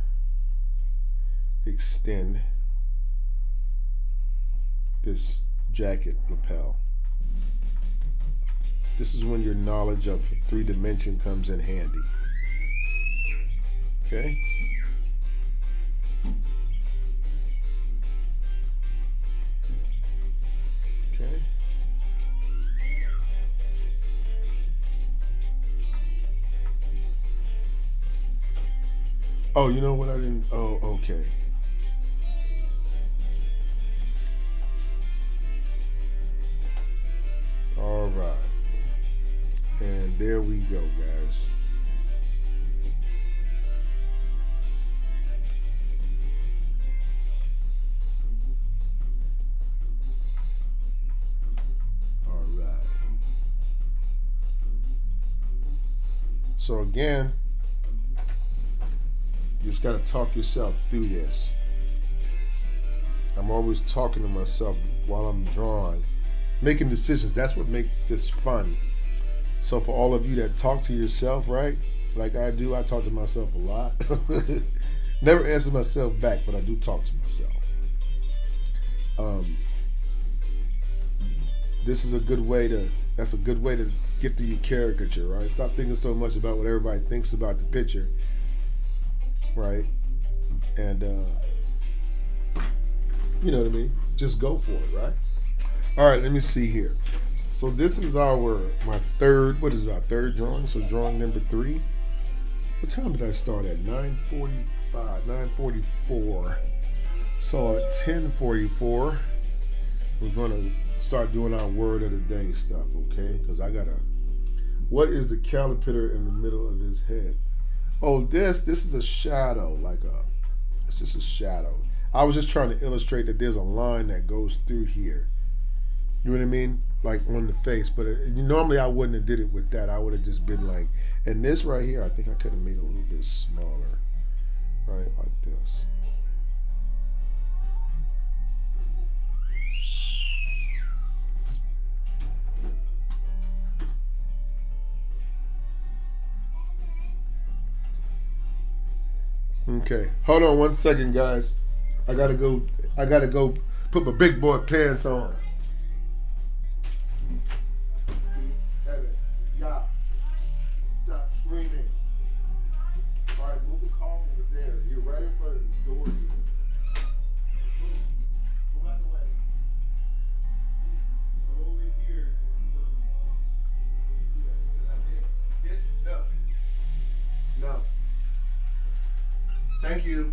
extend this jacket lapel. This is when your knowledge of 3-dimension comes in handy. Okay? Okay. Oh, you know what I didn't? Oh, okay. All right. And there we go, guys. All right. So again, you just got to talk yourself through this. I'm always talking to myself while I'm drawing, making decisions. That's what makes this fun. So for all of you that talk to yourself, right? Like I do, I talk to myself a lot. Never answer myself back, but I do talk to myself. This is a good way to, that's a good way to get through your caricature, right? Stop thinking so much about what everybody thinks about the picture, right? And, you know what I mean? Just go for it, right? All right, let me see here. So this is our third drawing? So drawing number 3. What time did I start at? 9:45, 9:44. So at 10:44, we're gonna start doing our word of the day stuff, okay? Because what is the caterpillar in the middle of his head? Oh, this is a shadow, it's just a shadow. I was just trying to illustrate that there's a line that goes through here. You know what I mean? Like on the face. But normally I wouldn't have did it with that. I would have just been like, and this right here, I think I could have made it a little bit smaller. Right, like this. Okay, hold on 1 second, guys. I gotta go put my big boy pants on. Yeah. Stop screaming. All right, move the car over there. You're right in front of the door. Move out the way. Go over here. No. Thank you.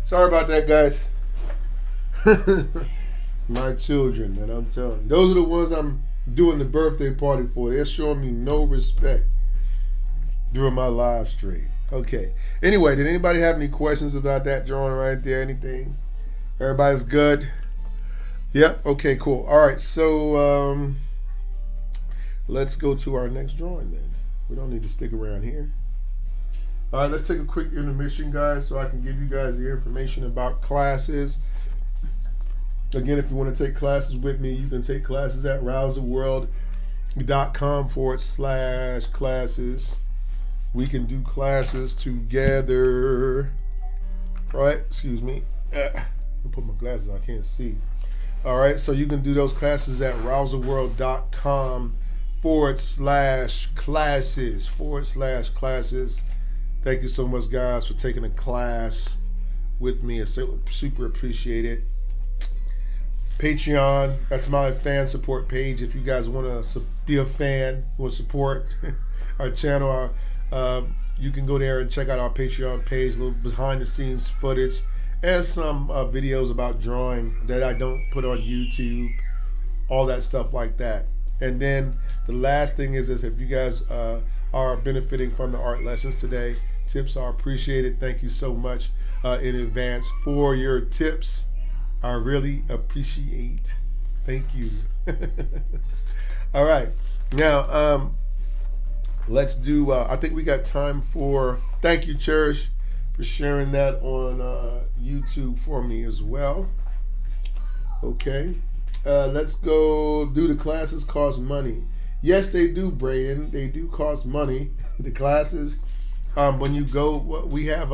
Sorry about that, guys. My children, man, I'm telling you. Those are the ones I'm doing the birthday party for. They're showing me no respect during my live stream. Okay. Anyway, did anybody have any questions about that drawing right there? Anything? Everybody's good? Yep. Okay, cool. All right. So let's go to our next drawing then. We don't need to stick around here. All right, let's take a quick intermission, guys, so I can give you guys the information about classes. Again, if you want to take classes with me, you can take classes at rousetheworld.com/classes. We can do classes together. All right, excuse me. I'll put my glasses on, I can't see. All right, so you can do those classes at rousetheworld.com/classes. Thank you so much, guys, for taking a class with me. I super appreciate it. Patreon, that's my fan support page. If you guys want to be a fan, want to support our channel, you can go there and check out our Patreon page, a little behind the scenes footage, and some videos about drawing that I don't put on YouTube, all that stuff like that. And then the last thing is if you guys are benefiting from the art lessons today, tips are appreciated. Thank you so much in advance for your tips. I really appreciate. Thank you. All right. Now, let's do, I think we got time for, thank you, Cherish, for sharing that on YouTube for me as well. Okay. Let's go do the classes cost money. Yes, they do, Braden. They do cost money. The classes, when you go, we have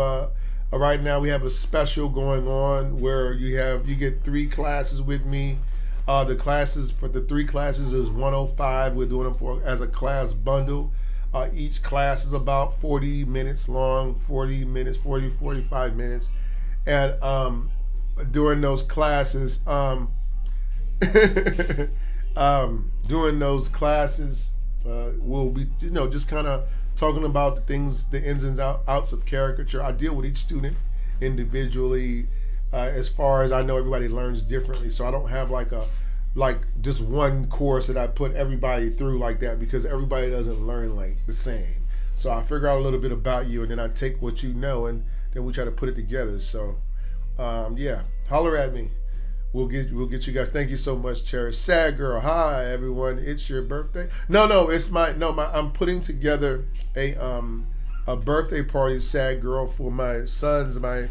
right now we have a special going on where you get 3 classes with me. The classes for the 3 classes is $105. We're doing them as a class bundle. Each class is about 40 minutes long, 45 minutes. And during those classes, we'll be, just kind of talking about the things, the ins and outs of caricature. I deal with each student individually. As far as I know, everybody learns differently, so I don't have like just one course that I put everybody through like that, because everybody doesn't learn like the same. So I figure out a little bit about you, and then I take what you know, and then we try to put it together. So yeah, holler at me. We'll get you guys. Thank you so much, Cherish. Sad girl. Hi everyone. It's your birthday. No, I'm putting together a birthday party, sad girl, for my sons. My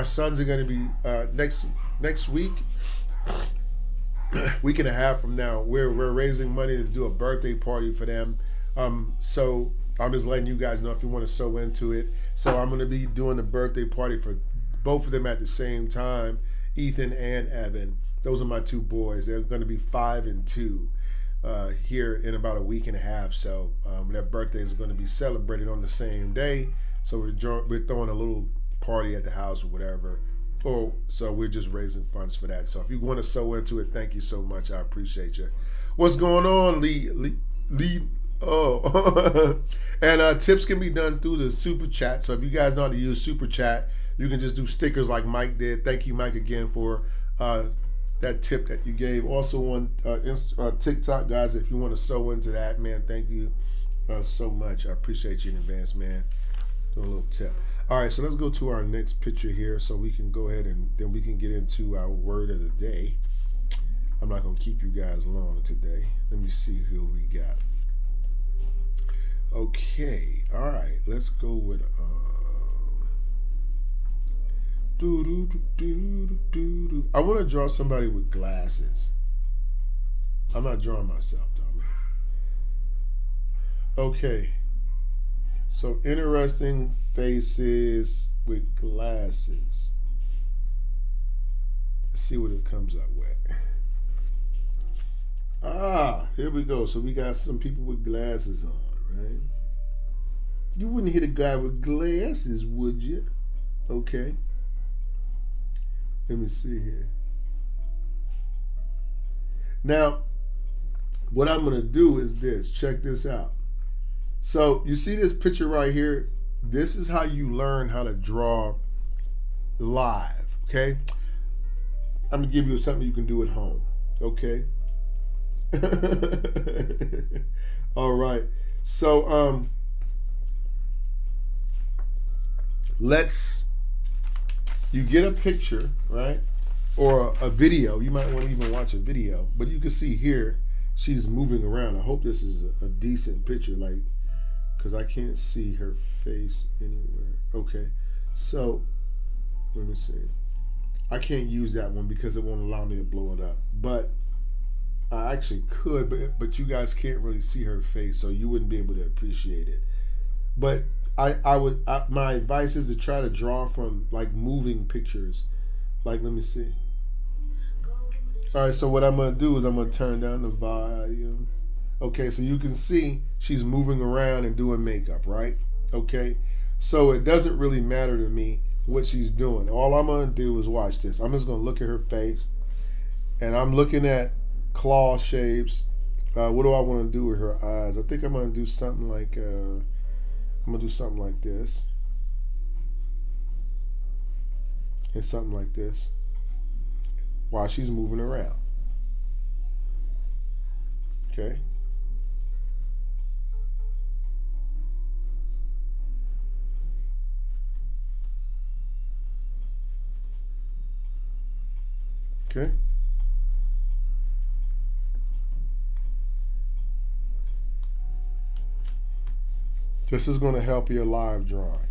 sons are gonna be next week. Week and a half from now. We're raising money to do a birthday party for them. So I'm just letting you guys know if you want to sew into it. So I'm gonna be doing the birthday party for both of them at the same time. Ethan and Evan. Those are my 2 boys. They're going to be 5 and 2 here in about a week and a half. So their birthdays are going to be celebrated on the same day. So we're throwing a little party at the house or whatever. So we're just raising funds for that. So if you want to sew into it, thank you so much. I appreciate you. What's going on, Lee? Oh, and tips can be done through the super chat. So if you guys know how to use super chat, you can just do stickers like Mike did. Thank you, Mike, again for that tip that you gave. Also on TikTok, guys, if you want to sew into that, man, thank you so much. I appreciate you in advance, man. Do a little tip. All right, so let's go to our next picture here so we can go ahead and then we can get into our word of the day. I'm not going to keep you guys long today. Let me see who we got. Okay, all right, let's go with I want to draw somebody with glasses. I'm not drawing myself, though, man. Okay. So interesting faces with glasses. Let's see what it comes up with. Ah, here we go. So we got some people with glasses on, right? You wouldn't hit a guy with glasses, would you? Okay. Let me see here. Now, what I'm going to do is this. Check this out. So you see this picture right here? This is how you learn how to draw live, okay? I'm going to give you something you can do at home, okay? All right. So you get a picture, right? Or a video. You might want to even watch a video, but you can see here she's moving around. I hope this is a decent picture, like, because I can't see her face anywhere. Okay, so let me see. I can't use that one because it won't allow me to blow it up, but I actually could, but you guys can't really see her face, so you wouldn't be able to appreciate it. But my advice is to try to draw from like moving pictures. Like, let me see. All right, so what I'm gonna do is I'm gonna turn down the volume. Okay, so you can see she's moving around and doing makeup, right? Okay, so it doesn't really matter to me what she's doing. All I'm gonna do is watch this. I'm just gonna look at her face, and I'm looking at claw shapes. What do I want to do with her eyes? I think I'm gonna do something like this, and something like this, while she's moving around. Okay. Okay. This is going to help your live drawing.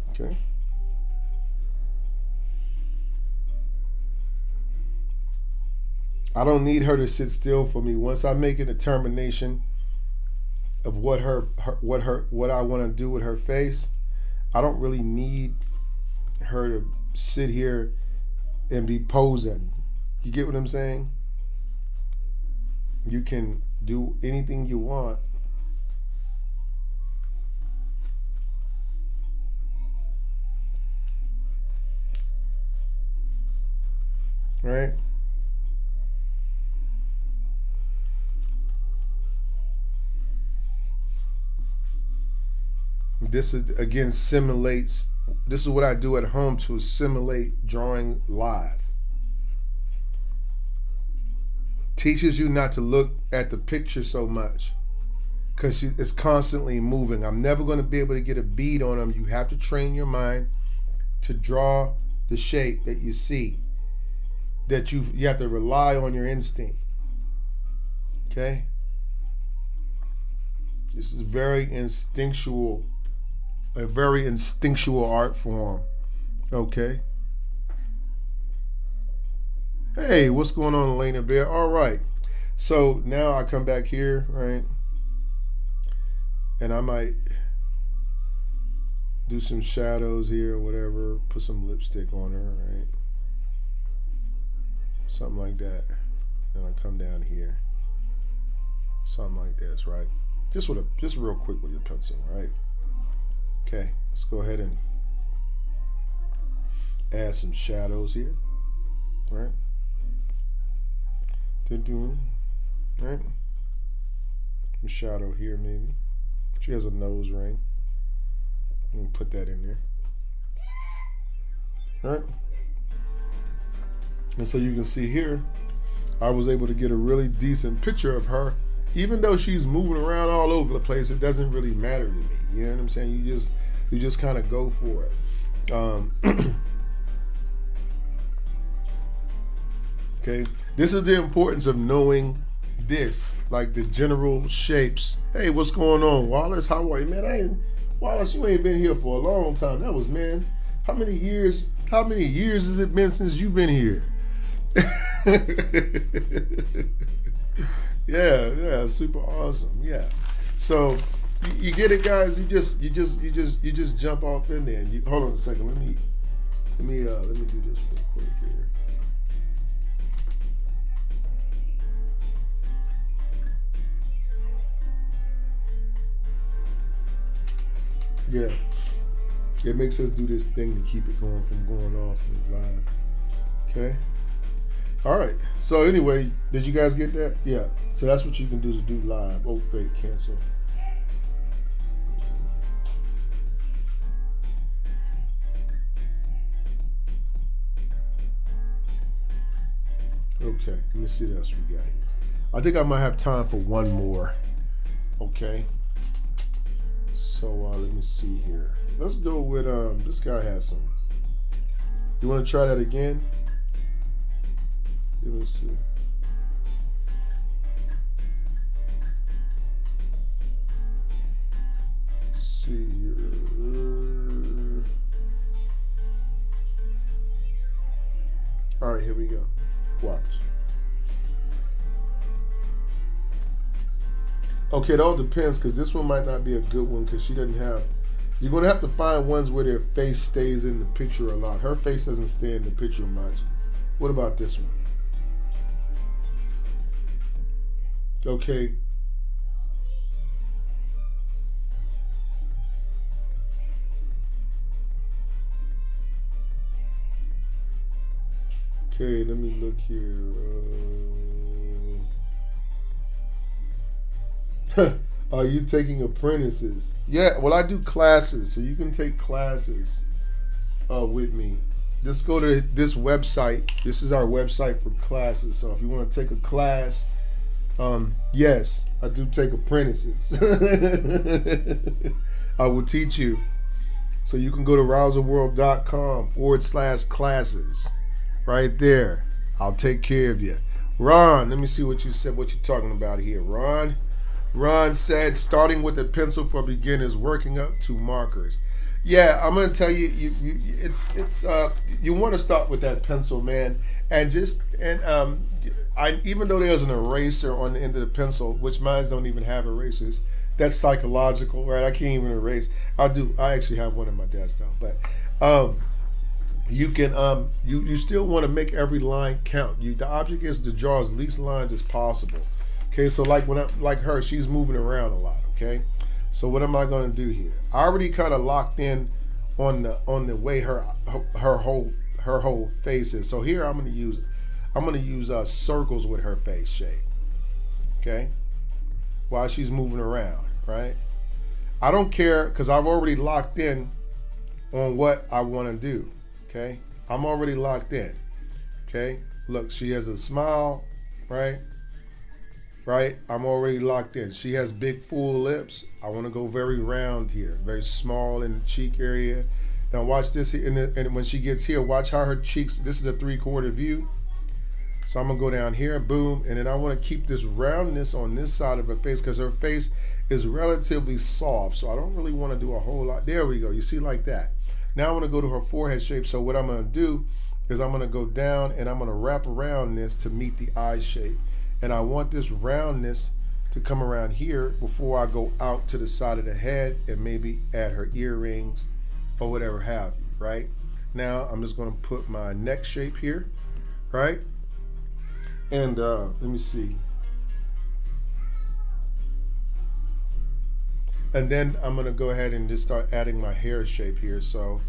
Okay. I don't need her to sit still for me. Once I make a determination of what I want to do with her face, I don't really need her to sit here and be posing. You get what I'm saying? You can do anything you want. Right? This is, again, simulates. This is what I do at home to simulate drawing live. Teaches you not to look at the picture so much because it's constantly moving. I'm never going to be able to get a bead on them. You have to train your mind to draw the shape that you see. That you have to rely on your instinct. Okay? This is very instinctual. A very instinctual art form. Okay. Hey, what's going on, Elena Bear? All right. So now I come back here, right? And I might do some shadows here or whatever. Put some lipstick on her, right? Something like that. Then I come down here. Something like this, right? Just real quick with your pencil, right? Okay, let's go ahead and add some shadows here, right? Right? A shadow here, maybe. She has a nose ring. I'm gonna put that in there. All right? And so you can see here, I was able to get a really decent picture of her. Even though she's moving around all over the place, it doesn't really matter to me. You know what I'm saying? You just kind of go for it. Okay, this is the importance of knowing this, like the general shapes. Hey, what's going on, Wallace? How are you, man? Wallace, you ain't been here for a long time. That was, man, how many years has it been since you've been here? Yeah, super awesome. Yeah. So you get it, guys. You just jump off in there. And hold on a second. Let me do this real quick here. Yeah. It makes us do this thing to keep it going from going off and live. Okay. All right. So anyway, did you guys get that? Yeah. So that's what you can do to do live. Oh, wait, cancel. Okay. Let me see what else we got here. I think I might have time for one more. Okay. So let me see here. Let's go with this guy has some. You want to try that again? Let me see. Let's see here. All right, here we go. Watch. Okay, it all depends because this one might not be a good one because she doesn't have. You're going to have to find ones where their face stays in the picture a lot. Her face doesn't stay in the picture much. What about this one? Okay. Okay, let me look here. Are you taking apprentices? Yeah, well, I do classes, so you can take classes with me. Just go to this website. This is our website for classes. So if you want to take a class, yes, I do take apprentices. I will teach you. So you can go to rouserworld.com/classes. Right there. I'll take care of you. Ron, let me see what you said, what you're talking about here. Ron said, starting with a pencil for beginners, working up to markers. Yeah, I'm gonna tell you, you want to start with that pencil, man, and even though there's an eraser on the end of the pencil, which mine don't even have erasers, that's psychological, right? I can't even erase. I actually have one in my desk though, but you can you still want to make every line count. The object is to draw as least lines as possible. Okay, so like like her, she's moving around a lot. Okay, so what am I going to do here? I already kind of locked in on the way her whole face is. So here I'm going to use circles with her face shape. Okay, while she's moving around, right? I don't care because I've already locked in on what I want to do. Okay, I'm already locked in. Okay, look, she has a smile, right? I'm already locked in. She has big full lips. I want to go very round here, very small in the cheek area. Now watch this here, and when she gets here, watch how her cheeks, this is a 3/4 view. So I'm gonna go down here, boom, and then I want to keep this roundness on this side of her face because her face is relatively soft. So I don't really want to do a whole lot. There we go, you see, like that. Now I want to go to her forehead shape. So what I'm going to do is I'm going to go down and I'm going to wrap around this to meet the eye shape. And I want this roundness to come around here before I go out to the side of the head and maybe add her earrings or whatever have you, right? Now I'm just going to put my neck shape here, right? And let me see. And then I'm going to go ahead and just start adding my hair shape here. So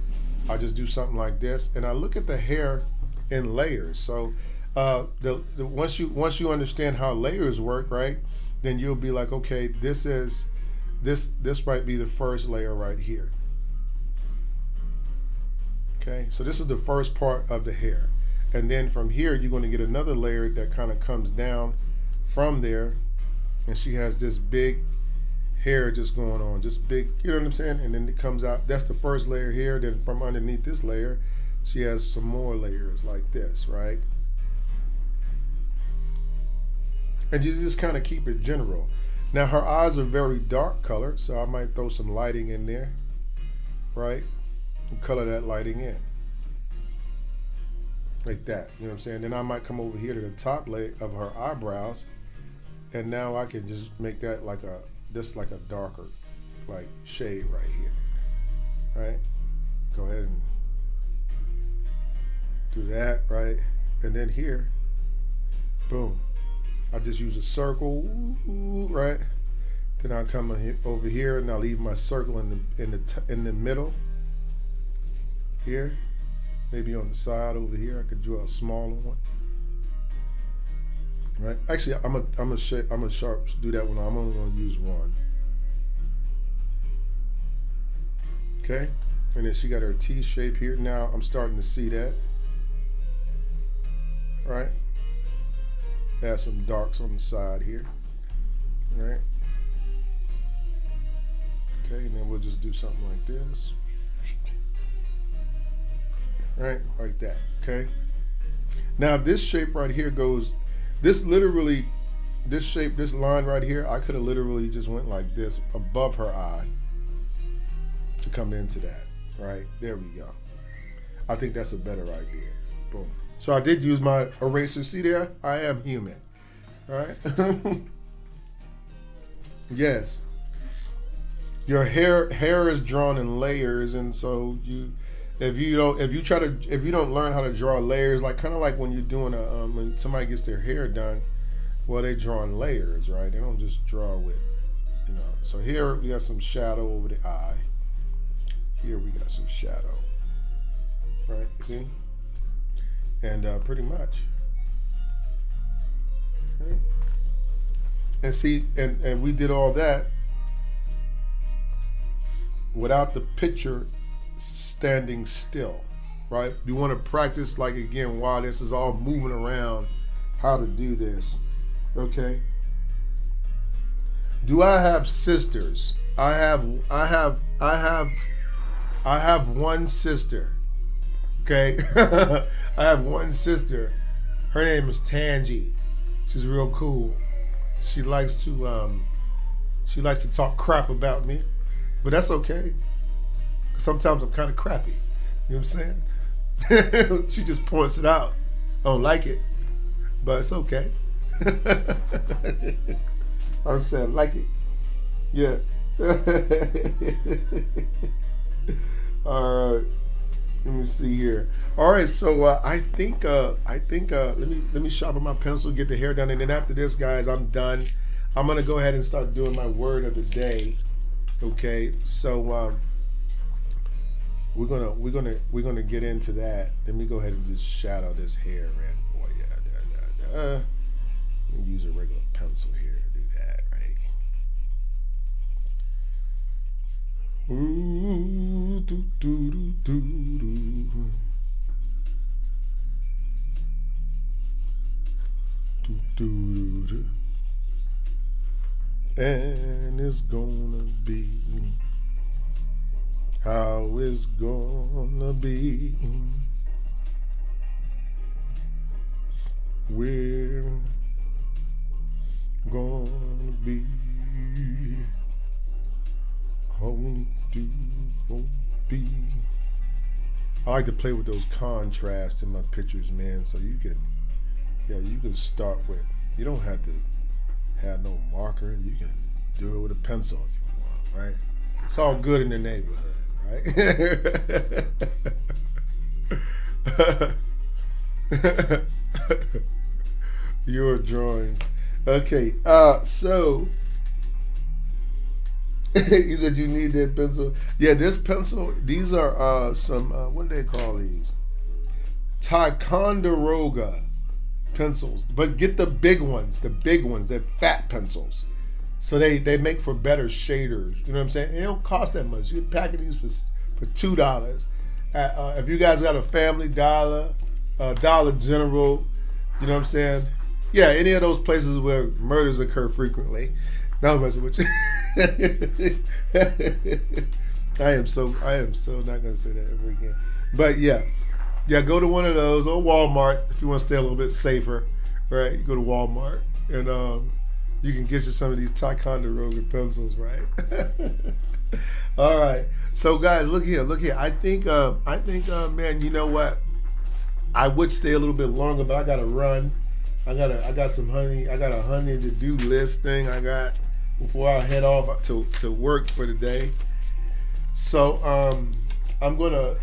I just do something like this, and I look at the hair in layers. So once you understand how layers work, right, then you'll be like, okay, this might be the first layer right here. Okay, so this is the first part of the hair. And then from here, you're going to get another layer that kind of comes down from there. And she has this big hair just going on, just big, you know what I'm saying? And then it comes out, that's the first layer here. Then from underneath this layer, she has some more layers like this, right? And you just kind of keep it general. Now her eyes are very dark colored, so I might throw some lighting in there, right? And color that lighting in. Like that, you know what I'm saying? Then I might come over here to the top layer of her eyebrows, and now I can just make that like a darker like shade right here, right? Go ahead and do that, right? And then here, boom, I just use a circle, right? Then I come over here and I leave my circle in the middle here. Maybe on the side over here, I could draw a smaller one. Right? Actually, I'm gonna do that one. I'm only gonna use one. Okay, and then she got her T shape here. Now I'm starting to see that. Right? Add some darks on the side here. Right? Okay, and then we'll just do something like this. Right, like that, okay? Now this shape right here goes, this line right here, I could have literally just went like this above her eye to come into that, right? There we go. I think that's a better idea. Boom. So I did use my eraser. See there? I am human, right? Yes. Your hair is drawn in layers, and so if you don't learn how to draw layers, like kind of like when you're doing when somebody gets their hair done, well, they draw in layers, right? They don't just draw with, you know. So here we got some shadow over the eye. Here we got some shadow, right? You see? And pretty much. Okay. And see, and we did all that without the picture standing still, right? You want to practice, like, again, while this is all moving around, how to do this. Okay. Do I have sisters? I have one sister. Okay. I have one sister. Her name is Tangi. She's real cool. She likes to talk crap about me, but that's okay. Sometimes I'm kind of crappy. You know what I'm saying? She just points it out. I don't like it, but it's okay. I'm saying I like it. Yeah. All right. Let me see here. All right, so I think let me sharpen my pencil, get the hair done, and then after this, guys, I'm done. I'm gonna go ahead and start doing my word of the day. Okay, so we're gonna get into that. Let me go ahead and just shadow this hair in for you. Let me use a regular pencil here to do that, right? Ooh, do, do, do, do, do. Do, do, do. And it's gonna be how it's gonna be. We're gonna be home to be. I like to play with those contrasts in my pictures, man. So you can start with. You don't have to have no marker. You can do it with a pencil if you want, right? It's all good in the neighborhood, right? Your drawings. Okay, so you said you need that pencil. Yeah, this pencil, these are some, what do they call these? Ticonderoga pencils. But get the big ones, they're fat pencils. So they make for better shaders. You know what I'm saying? They don't cost that much. You can pack these for $2. If you guys got a Family Dollar Dollar General, you know what I'm saying? Yeah, any of those places where murders occur frequently. No, I'm messing with you. I am so not gonna say that ever again. But yeah, go to one of those, or Walmart if you want to stay a little bit safer, right? You go to Walmart and you can get you some of these Ticonderoga pencils, right? All right. So guys, look here. I think, man, you know what? I would stay a little bit longer, but I gotta run. I got some honey. I got a honey to do list thing I got before I head off to work for the day. So I'm gonna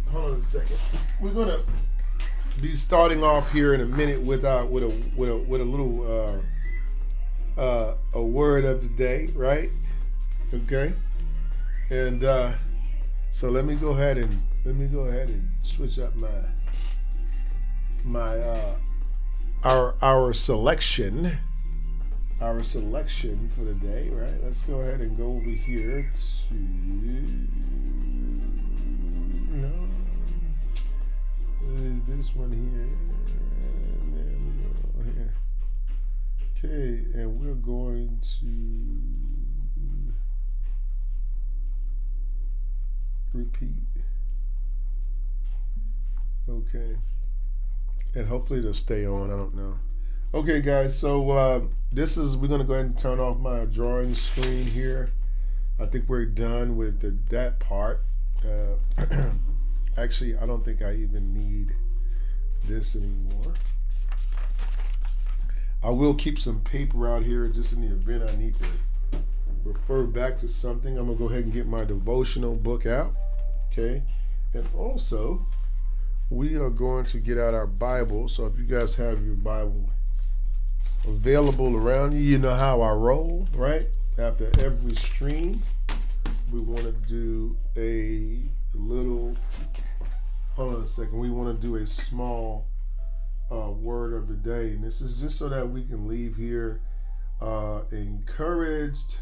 hold on a second. We're gonna be starting off here in a minute with a little a word of the day, right? Okay. And so let me go ahead and switch up our selection for the day, right? Let's go ahead and go over here to this one here, and then we go here. Okay, and we're going to repeat. Okay. And hopefully it'll stay on. I don't know. Okay, guys. So we're gonna go ahead and turn off my drawing screen here. I think we're done with that part. Actually, I don't think I even need this anymore. I will keep some paper out here just in the event I need to refer back to something. I'm gonna go ahead and get my devotional book out. Okay, and also we are going to get out our Bible. So if you guys have your Bible available around you, you know how I roll, right? After every stream, we want to do a little, hold on a second, we want to do a small word of the day. And this is just so that we can leave here encouraged,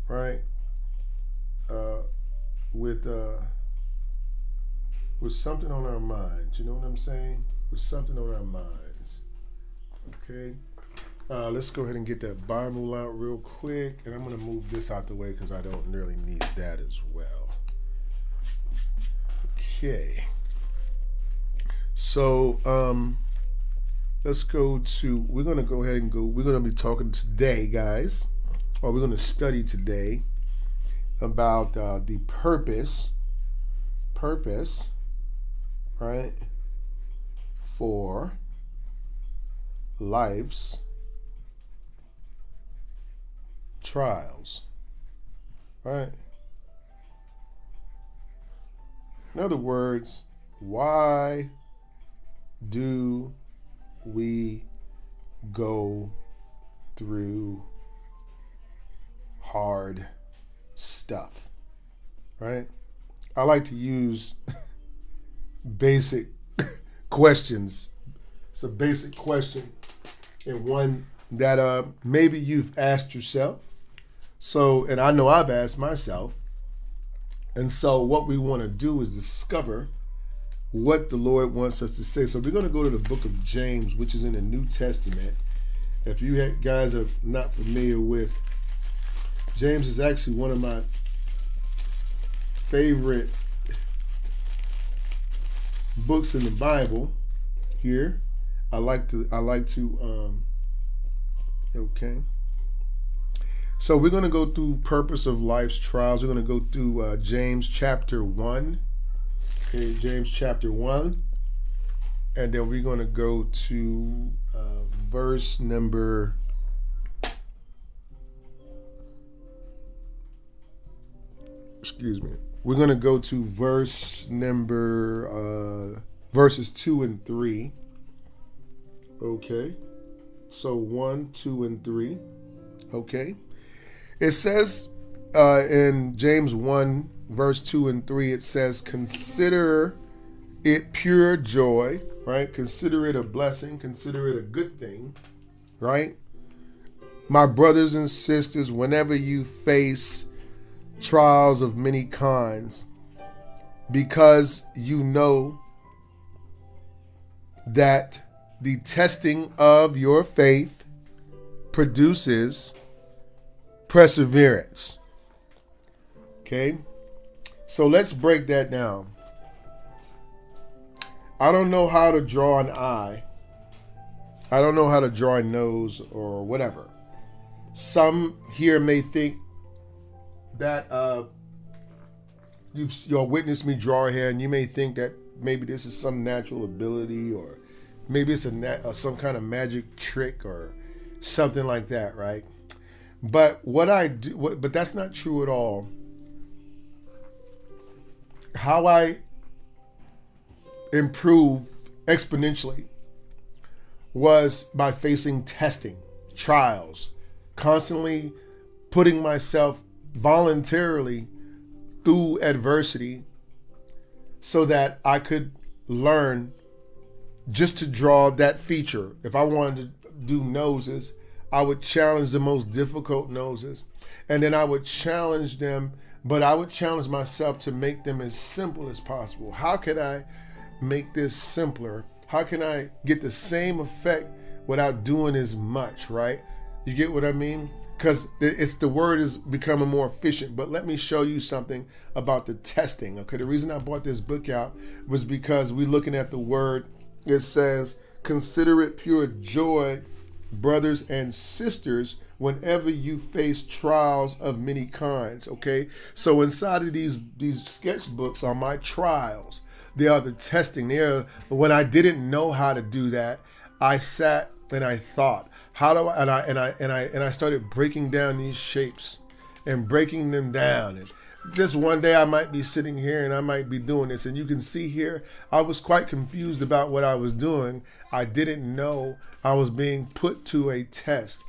right? With something on our minds. You know what I'm saying? With something on our minds. Okay. Let's go ahead and get that Bible out real quick. And I'm going to move this out the way because I don't really need that as well. Okay. So let's go to, we're going to go ahead and go, we're going to be talking today, guys, or we're going to study today about the purpose, right, for life's trials, right? In other words, why do we go through hard stuff, right? I like to use basic questions. It's a basic question and one that maybe you've asked yourself. So, and I know I've asked myself. And so what we want to do is discover what the Lord wants us to say. So we're going to go to the book of James, which is in the New Testament. If you guys are not familiar with, James is actually one of my favorite books in the Bible here. I like to okay. So we're going to go through purpose of life's trials. We're going to go through James chapter 1. Okay, James chapter 1. And then we're going to go to verse number we're going to go to verses 2 and 3. Okay. So 1, 2, and 3. Okay. It says in James 1, verse 2 and 3, it says, consider it pure joy, right? Consider it a blessing. Consider it a good thing, right? My brothers and sisters, whenever you face trials of many kinds, because you know that the testing of your faith produces perseverance. Okay? So let's break that down. I don't know how to draw an eye. I don't know how to draw a nose or whatever. Some here may think that you'll witness me draw here, and you may think that maybe this is some natural ability, or maybe it's some kind of magic trick or something like that, right? But but that's not true at all. How I improve exponentially was by facing testing, trials, constantly putting myself voluntarily through adversity so that I could learn just to draw that feature. If I wanted to do noses, I would challenge the most difficult noses, and then I would challenge them, but I would challenge myself to make them as simple as possible. How can I make this simpler? How can I get the same effect without doing as much, right? You get what I mean? Because the word is becoming more efficient. But let me show you something about the testing. Okay, the reason I brought this book out was because we're looking at the word. It says, consider it pure joy, brothers and sisters, whenever you face trials of many kinds. Okay, so inside of these sketchbooks are my trials. They are the testing. When I didn't know how to do that, I sat and I thought, how do I, and I started breaking down these shapes and breaking them down. And just one day I might be sitting here and I might be doing this, and you can see here I was quite confused about what I was doing. I didn't know I was being put to a test.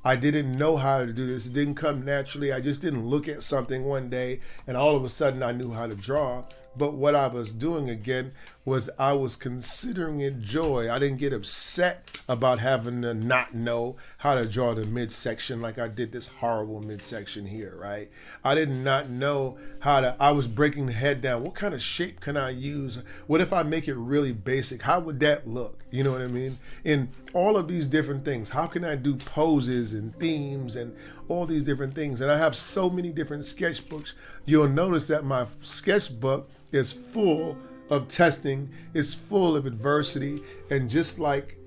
I didn't know how to do this. It didn't come naturally. I just didn't look at something one day and all of a sudden I knew how to draw. But what I was doing again was I was considering it joy. I didn't get upset about having to not know how to draw the midsection like I did this horrible midsection here, right? I did not know I was breaking the head down. What kind of shape can I use? What if I make it really basic? How would that look? You know what I mean? In all of these different things, how can I do poses and themes and all these different things? And I have so many different sketchbooks. You'll notice that my sketchbook is full of testing, is full of adversity, and just like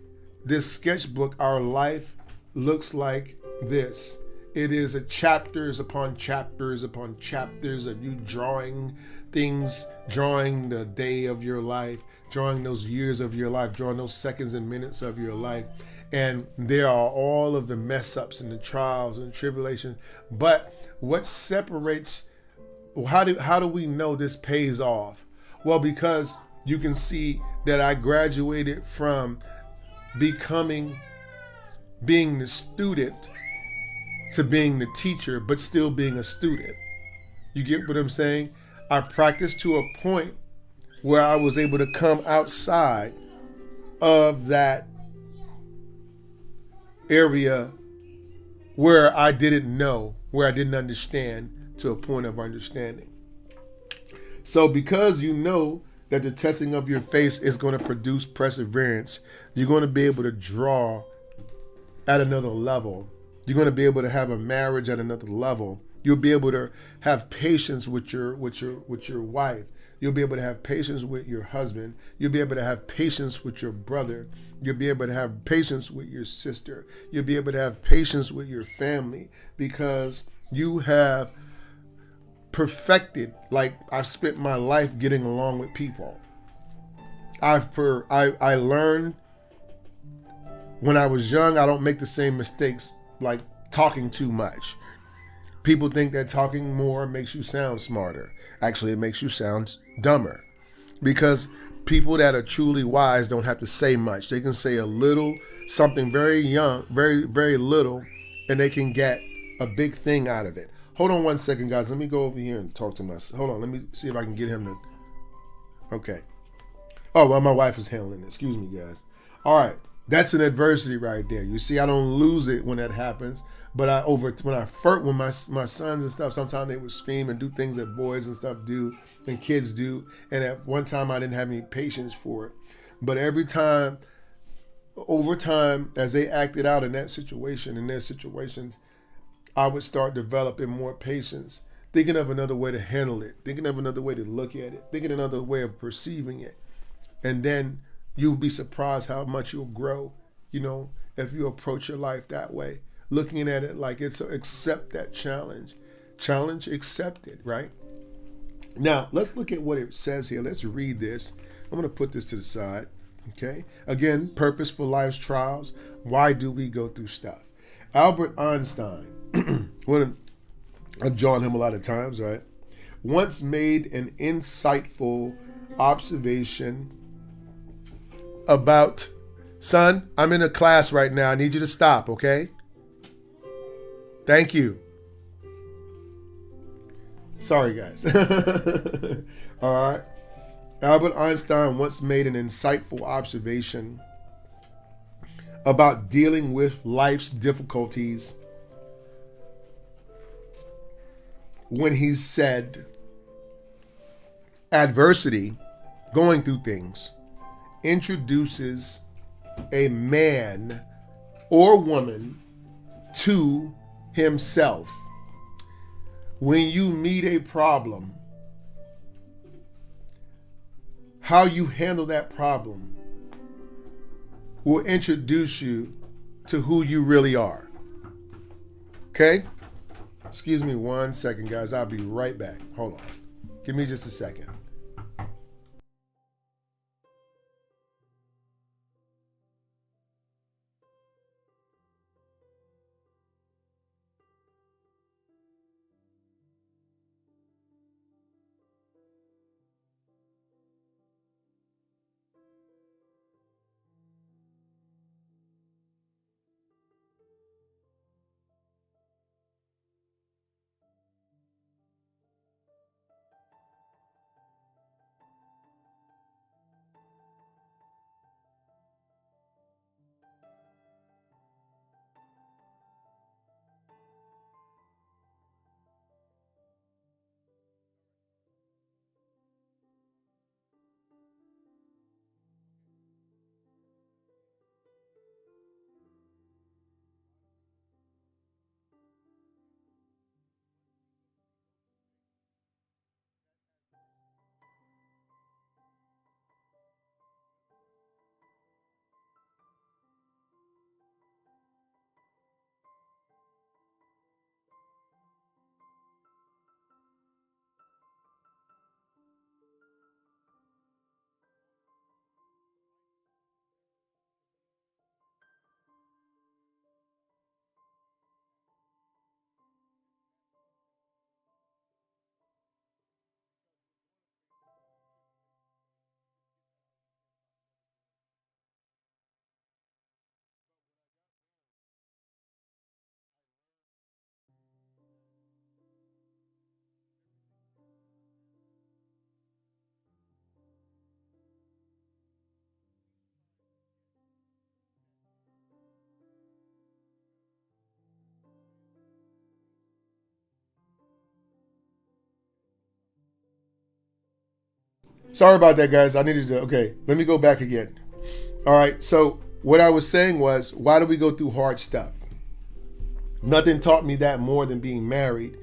this sketchbook, our life looks like this. It is chapters upon chapters upon chapters of you drawing things, drawing the day of your life, drawing those years of your life, drawing those seconds and minutes of your life. And there are all of the mess ups and the trials and tribulations. But what separates, how do we know this pays off? Well, because you can see that I graduated from being the student to being the teacher, but still being a student. You get what I'm saying? I practiced to a point where I was able to come outside of that area where I didn't know, where I didn't understand, to a point of understanding. So because you know that the testing of your face is going to produce perseverance, you're going to be able to draw at another level. You're going to be able to have a marriage at another level. You'll be able to have patience with your wife. You'll be able to have patience with your husband. You'll be able to have patience with your brother. You'll be able to have patience with your sister. You'll be able to have patience with your family, because you have perfected, like I've spent my life getting along with people. I learned when I was young, I don't make the same mistakes like talking too much. People think that talking more makes you sound smarter. Actually, it makes you sound dumber, because people that are truly wise don't have to say much. They can say a little, something very young, very, very little, and they can get a big thing out of it. Hold on one second, guys. Let me go over here and talk to hold on. Let me see if I can get him to. Okay. Oh, well, my wife is handling it. Excuse me, guys. All right. That's an adversity right there. You see, I don't lose it when that happens. But when my sons and stuff, sometimes they would scream and do things that boys and stuff do and kids do. And at one time I didn't have any patience for it. But every time, over time, as they acted out in that situation, in their situations, I would start developing more patience, thinking of another way to handle it, thinking of another way to look at it, thinking another way of perceiving it. And then you'll be surprised how much you'll grow, if you approach your life that way, looking at it like it's accept that challenge. Challenge accepted, right? Now, let's look at what it says here. Let's read this. I'm going to put this to the side. Okay. Again, purpose for life's trials. Why do we go through stuff? Albert Einstein, I've drawn him a lot of times, right? Once made an insightful observation about, son, I'm in a class right now. I need you to stop, okay? Thank you. Sorry, guys. All right. Albert Einstein once made an insightful observation about dealing with life's difficulties when he said, adversity, going through things, introduces a man or woman to himself. When you meet a problem, how you handle that problem will introduce you to who you really are. Okay? Excuse me 1 second, guys. I'll be right back. Hold on. Give me just a second. Sorry about that, guys. Okay, let me go back again. All right, so what I was saying was, why do we go through hard stuff? Nothing taught me that more than being married.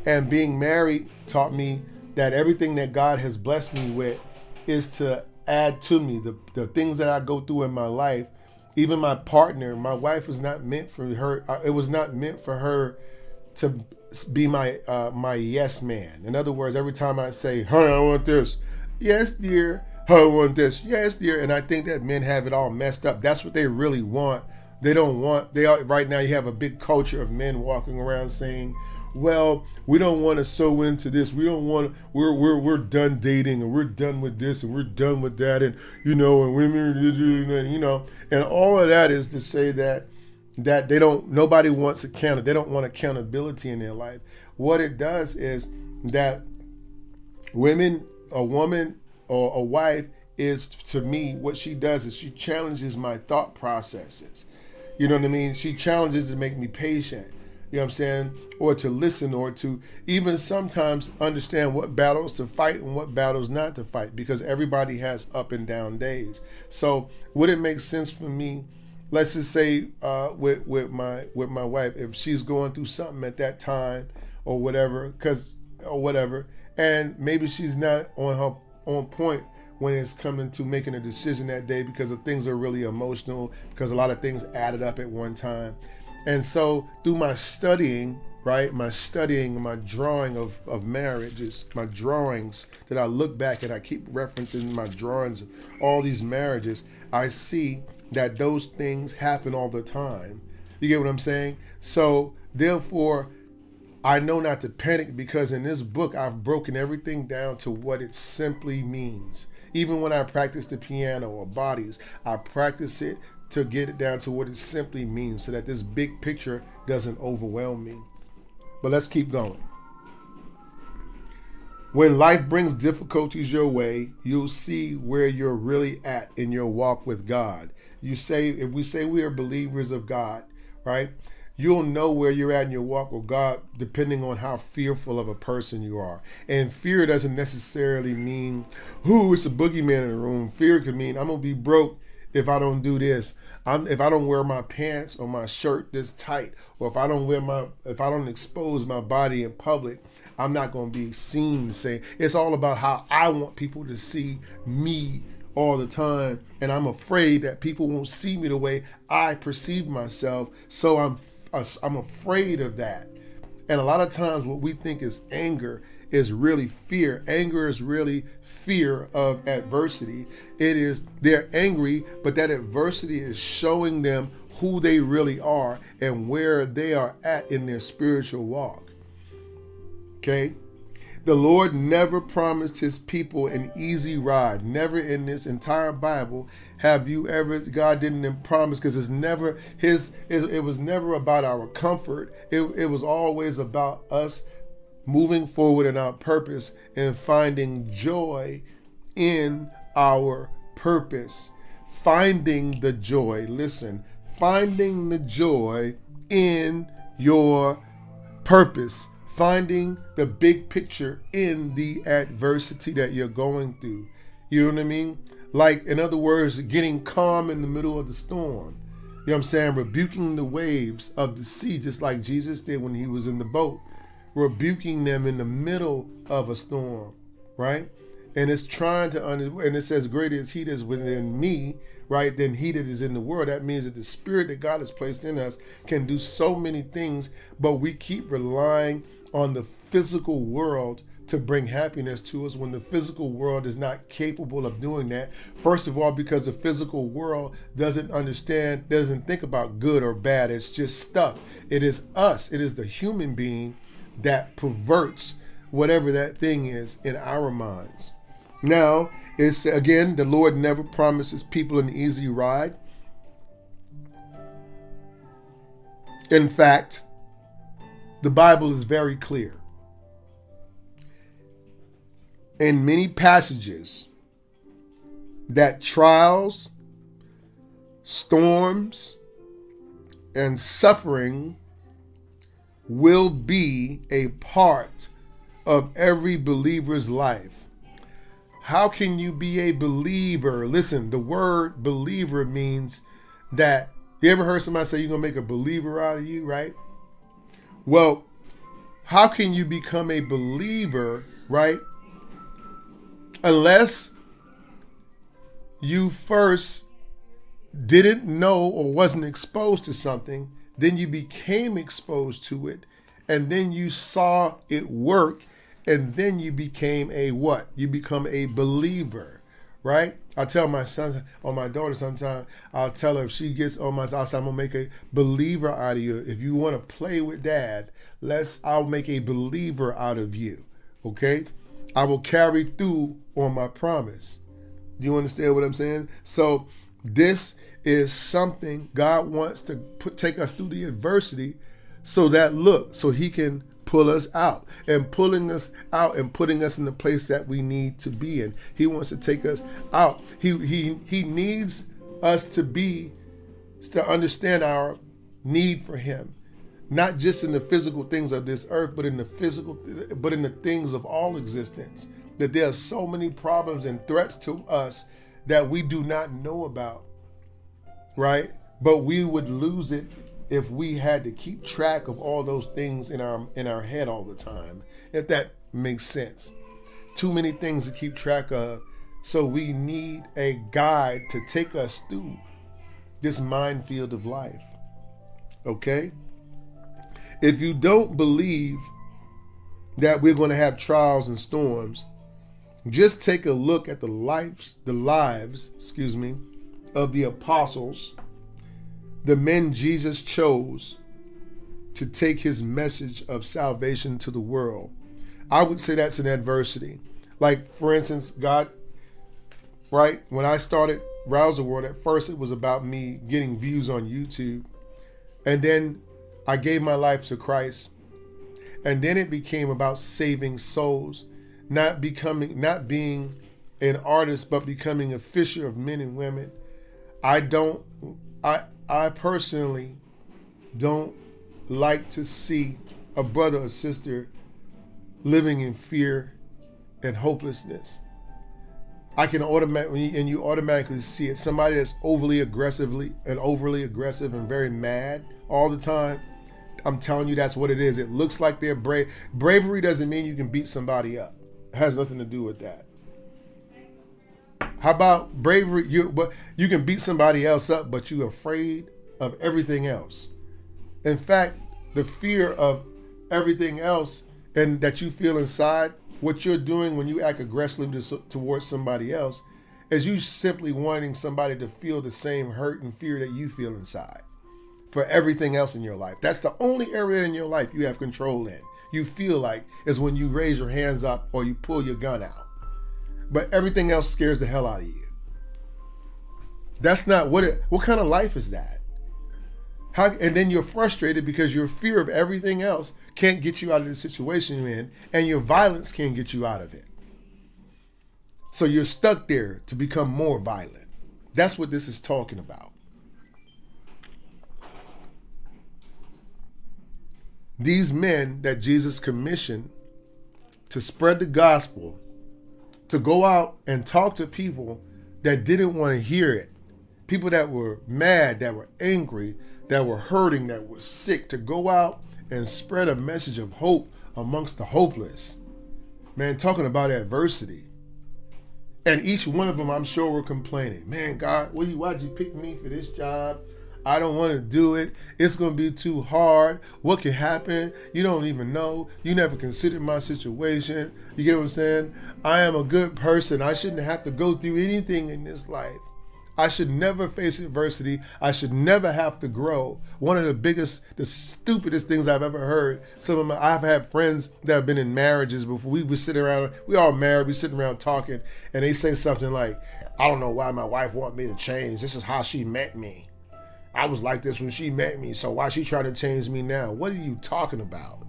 And being married taught me that everything that God has blessed me with is to add to me. The things that I go through in my life, even my partner, my wife was not meant for her. It was not meant for her to be my yes man. In other words, every time I say, "Honey, I want this," "Yes, dear." "I want this." "Yes, dear." And I think that men have it all messed up. That's what they really want. They don't want. Right now. You have a big culture of men walking around saying, "Well, we don't want to sew into this. We don't want. We're done dating, and we're done with this, and we're done with that, and and women, and all of that is to say that they don't. Nobody wants They don't want accountability in their life. What it does is that a woman or a wife is, to me, what she does is she challenges my thought processes. You know what I mean? She challenges to make me patient. you know what I'm saying, or to listen, or to even sometimes understand what battles to fight and what battles not to fight, because everybody has up and down days. So would it make sense for me, let's just say with my wife, if she's going through something at that time or whatever, and maybe she's not on point when it's coming to making a decision that day, because the things are really emotional, because a lot of things added up at one time. And so through my studying, right, my drawing of marriages, my drawings that I look back and I keep referencing my drawings of all these marriages, I see that those things happen all the time. You get what I'm saying? So therefore, I know not to panic, because in this book, I've broken everything down to what it simply means. Even when I practice the piano or bodies, I practice it to get it down to what it simply means, so that this big picture doesn't overwhelm me. But let's keep going. When life brings difficulties your way, you'll see where you're really at in your walk with God. If we say we are believers of God, right? You'll know where you're at in your walk with God depending on how fearful of a person you are. And fear doesn't necessarily mean, it's a boogeyman in the room. Fear could mean, I'm going to be broke if I don't do this. If I don't wear my pants or my shirt this tight, or if I don't expose my body in public, I'm not going to be seen the same. It's all about how I want people to see me all the time. And I'm afraid that people won't see me the way I perceive myself. So I'm afraid of that. And a lot of times what we think is anger is really fear. Anger is really fear of adversity. They're angry, but that adversity is showing them who they really are and where they are at in their spiritual walk. Okay? The Lord never promised his people an easy ride. Never in this entire Bible God didn't promise, because it was never about our comfort. It was always about us moving forward in our purpose and finding joy in our purpose. Finding the joy in your purpose. Finding the big picture in the adversity that you're going through. You know what I mean? Like, in other words, getting calm in the middle of the storm. You know what I'm saying? Rebuking the waves of the sea, just like Jesus did when he was in the boat. Rebuking them in the middle of a storm, right? And it's and it says, greater is he that is within me, right, than he that is in the world. That means that the spirit that God has placed in us can do so many things, but we keep relying on the physical world to bring happiness to us, when the physical world is not capable of doing that. First of all, because the physical world doesn't think about good or bad. It's just stuff. It is us. It is the human being that perverts whatever that thing is in our minds. Now, it's again, the Lord never promises people an easy ride. In fact, the Bible is very clear. In many passages, that trials, storms, and suffering will be a part of every believer's life. How can you be a believer? Listen, the word believer means that, you ever heard somebody say you're going to make a believer out of you, right? Well, how can you become a believer, right? Unless you first didn't know or wasn't exposed to something, then you became exposed to it, and then you saw it work, and then you became a what? You become a believer, right? I tell my son or my daughter sometimes, I'll tell her if she gets on my side, I'm going to make a believer out of you. If you want to play with dad, I'll make a believer out of you, okay? I will carry through on my promise. Do you understand what I'm saying? So this is something God wants to take us through the adversity, so he can pull us out, and pulling us out and putting us in the place that we need to be in. He wants to take us out. He needs us to understand our need for him. not just in the physical things of this earth, but in the things of all existence. That there are so many problems and threats to us that we do not know about, right? But we would lose it if we had to keep track of all those things in our head all the time, if that makes sense. Too many things to keep track of. So we need a guide to take us through this minefield of life. Okay? If you don't believe that we're going to have trials and storms, just take a look at the lives, of the apostles, the men Jesus chose to take his message of salvation to the world. I would say that's an adversity. Like, for instance, God, right? When I started Rouse the World, at first it was about me getting views on YouTube. And then I gave my life to Christ. And then it became about saving souls, not being an artist, but becoming a fisher of men and women. I personally don't like to see a brother or sister living in fear and hopelessness. I can automatically see it. Somebody that's overly aggressive and very mad all the time. I'm telling you, that's what it is. It looks like they're brave. Bravery doesn't mean you can beat somebody up. It has nothing to do with that. How about bravery? You can beat somebody else up, but you're afraid of everything else. In fact, the fear of everything else and that you feel inside, what you're doing when you act aggressively towards somebody else, is you simply wanting somebody to feel the same hurt and fear that you feel inside for everything else in your life. That's the only area in your life you have control in. You feel like is when you raise your hands up or you pull your gun out. But everything else scares the hell out of you. That's not what kind of life is that? And then you're frustrated because your fear of everything else can't get you out of the situation you're in, and your violence can't get you out of it. So you're stuck there to become more violent. That's what this is talking about. These men that Jesus commissioned to spread the gospel, to go out and talk to people that didn't want to hear it, people that were mad, that were angry, that were hurting, that were sick, to go out and spread a message of hope amongst the hopeless. Man, talking about adversity. And each one of them, I'm sure, were complaining. Man, God, why'd you pick me for this job? I don't want to do it. It's going to be too hard. What can happen? You don't even know. You never considered my situation. You get what I'm saying? I am a good person. I shouldn't have to go through anything in this life. I should never face adversity. I should never have to grow. One of the stupidest things I've ever heard. I've had friends that have been in marriages before. We sit around, we all married, we sitting around talking, and they say something like, I don't know why my wife want me to change. This is how she met me. I was like this when she met me, so why she trying to change me now? What are you talking about?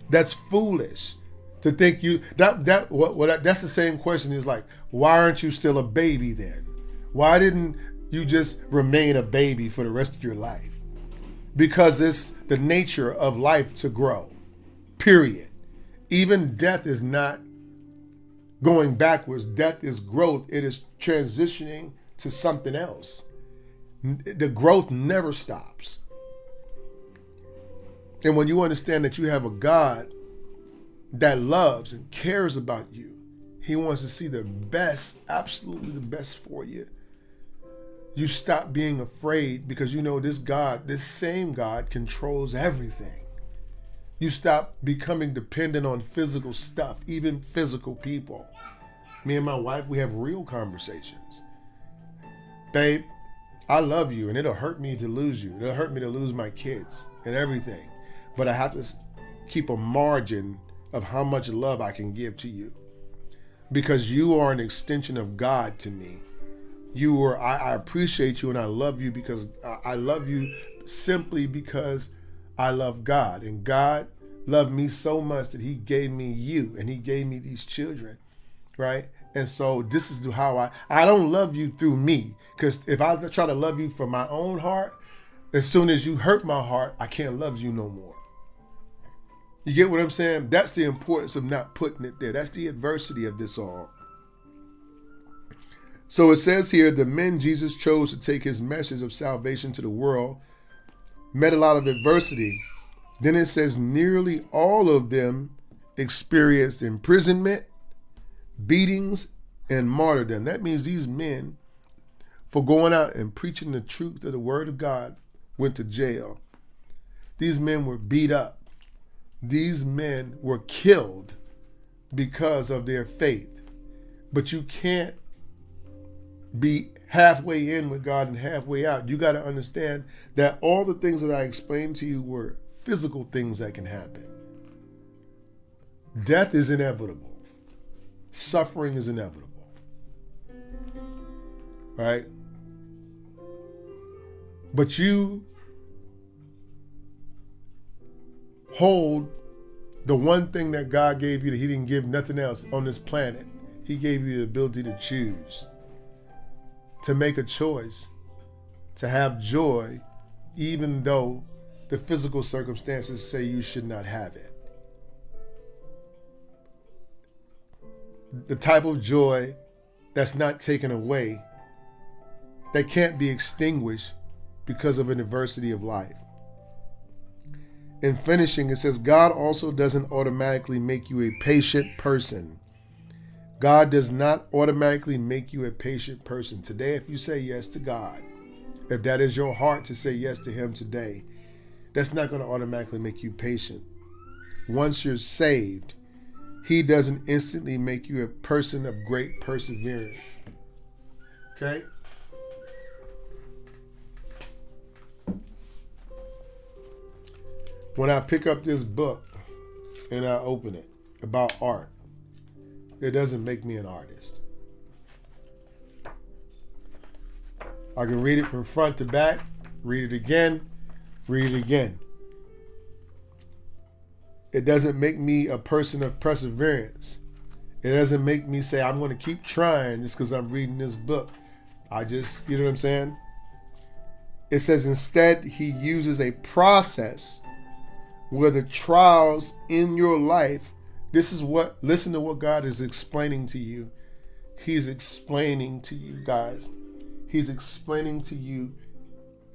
That's foolish to think that's the same question is like, why aren't you still a baby then? Why didn't you just remain a baby for the rest of your life? Because it's the nature of life to grow, period. Even death is not going backwards. Death is growth. It is transitioning to something else. The growth never stops. And when you understand that you have a God that loves and cares about you, he wants to see the best, absolutely the best for you. You stop being afraid because you know this God, this same God, controls everything. You stop becoming dependent on physical stuff, even physical people. Me and my wife, we have real conversations. Babe, I love you, and it'll hurt me to lose you. It'll hurt me to lose my kids and everything. But I have to keep a margin of how much love I can give to you. Because you are an extension of God to me. I appreciate you and I love you because I love you simply because I love God. And God loved me so much that he gave me you and he gave me these children, right? And so this is how I don't love you through me, because if I try to love you from my own heart, as soon as you hurt my heart, I can't love you no more. You get what I'm saying? That's the importance of not putting it there. That's the adversity of this all. So it says here, the men Jesus chose to take his message of salvation to the world met a lot of adversity. Then it says nearly all of them experienced imprisonment, beatings, and martyrdom. That means these men, for going out and preaching the truth of the word of God, went to jail. These men were beat up. These men were killed because of their faith. But you can't be halfway in with God and halfway out. You got to understand that all the things that I explained to you were physical things that can happen. Death is inevitable. Suffering is inevitable. Right? But you hold the one thing that God gave you that he didn't give nothing else on this planet. He gave you the ability to choose, to make a choice, to have joy, even though the physical circumstances say you should not have it. The type of joy that's not taken away, that can't be extinguished because of an adversity of life. In finishing, it says, God also doesn't automatically make you a patient person. God does not automatically make you a patient person. Today, if you say yes to God, if that is your heart to say yes to him today, that's not going to automatically make you patient. Once you're saved, he doesn't instantly make you a person of great perseverance. Okay? When I pick up this book and I open it about art, it doesn't make me an artist. I can read it from front to back, read it again, read it again. It doesn't make me a person of perseverance. It doesn't make me say, I'm going to keep trying just because I'm reading this book. I just, you know what I'm saying? It says instead, he uses a process where the trials in your life, listen to what God is explaining to you. He's explaining to you guys. He's explaining to you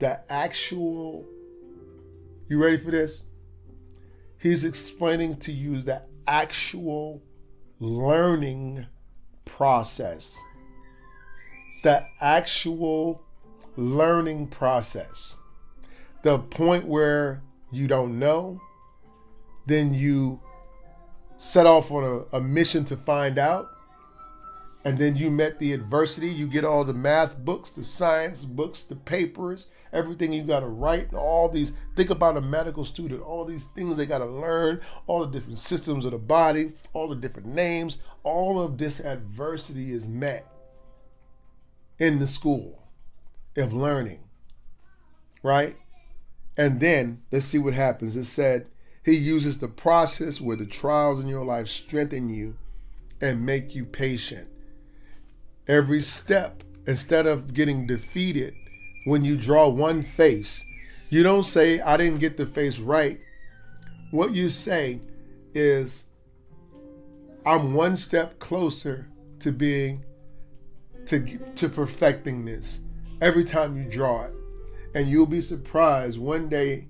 the actual, you ready for this? He's explaining to you the actual learning process. The actual learning process. The point where you don't know, then you set off on a mission to find out, and then you met the adversity. You get all the math books, the science books, the papers, everything you got to write, all these. Think about a medical student, all these things they got to learn, all the different systems of the body, all the different names. All of this adversity is met in the school of learning, right? And then let's see what happens. It said he uses the process where the trials in your life strengthen you and make you patient. Every step, instead of getting defeated when you draw one face, you don't say, I didn't get the face right. What you say is, I'm one step closer to perfecting this every time you draw it. And you'll be surprised one day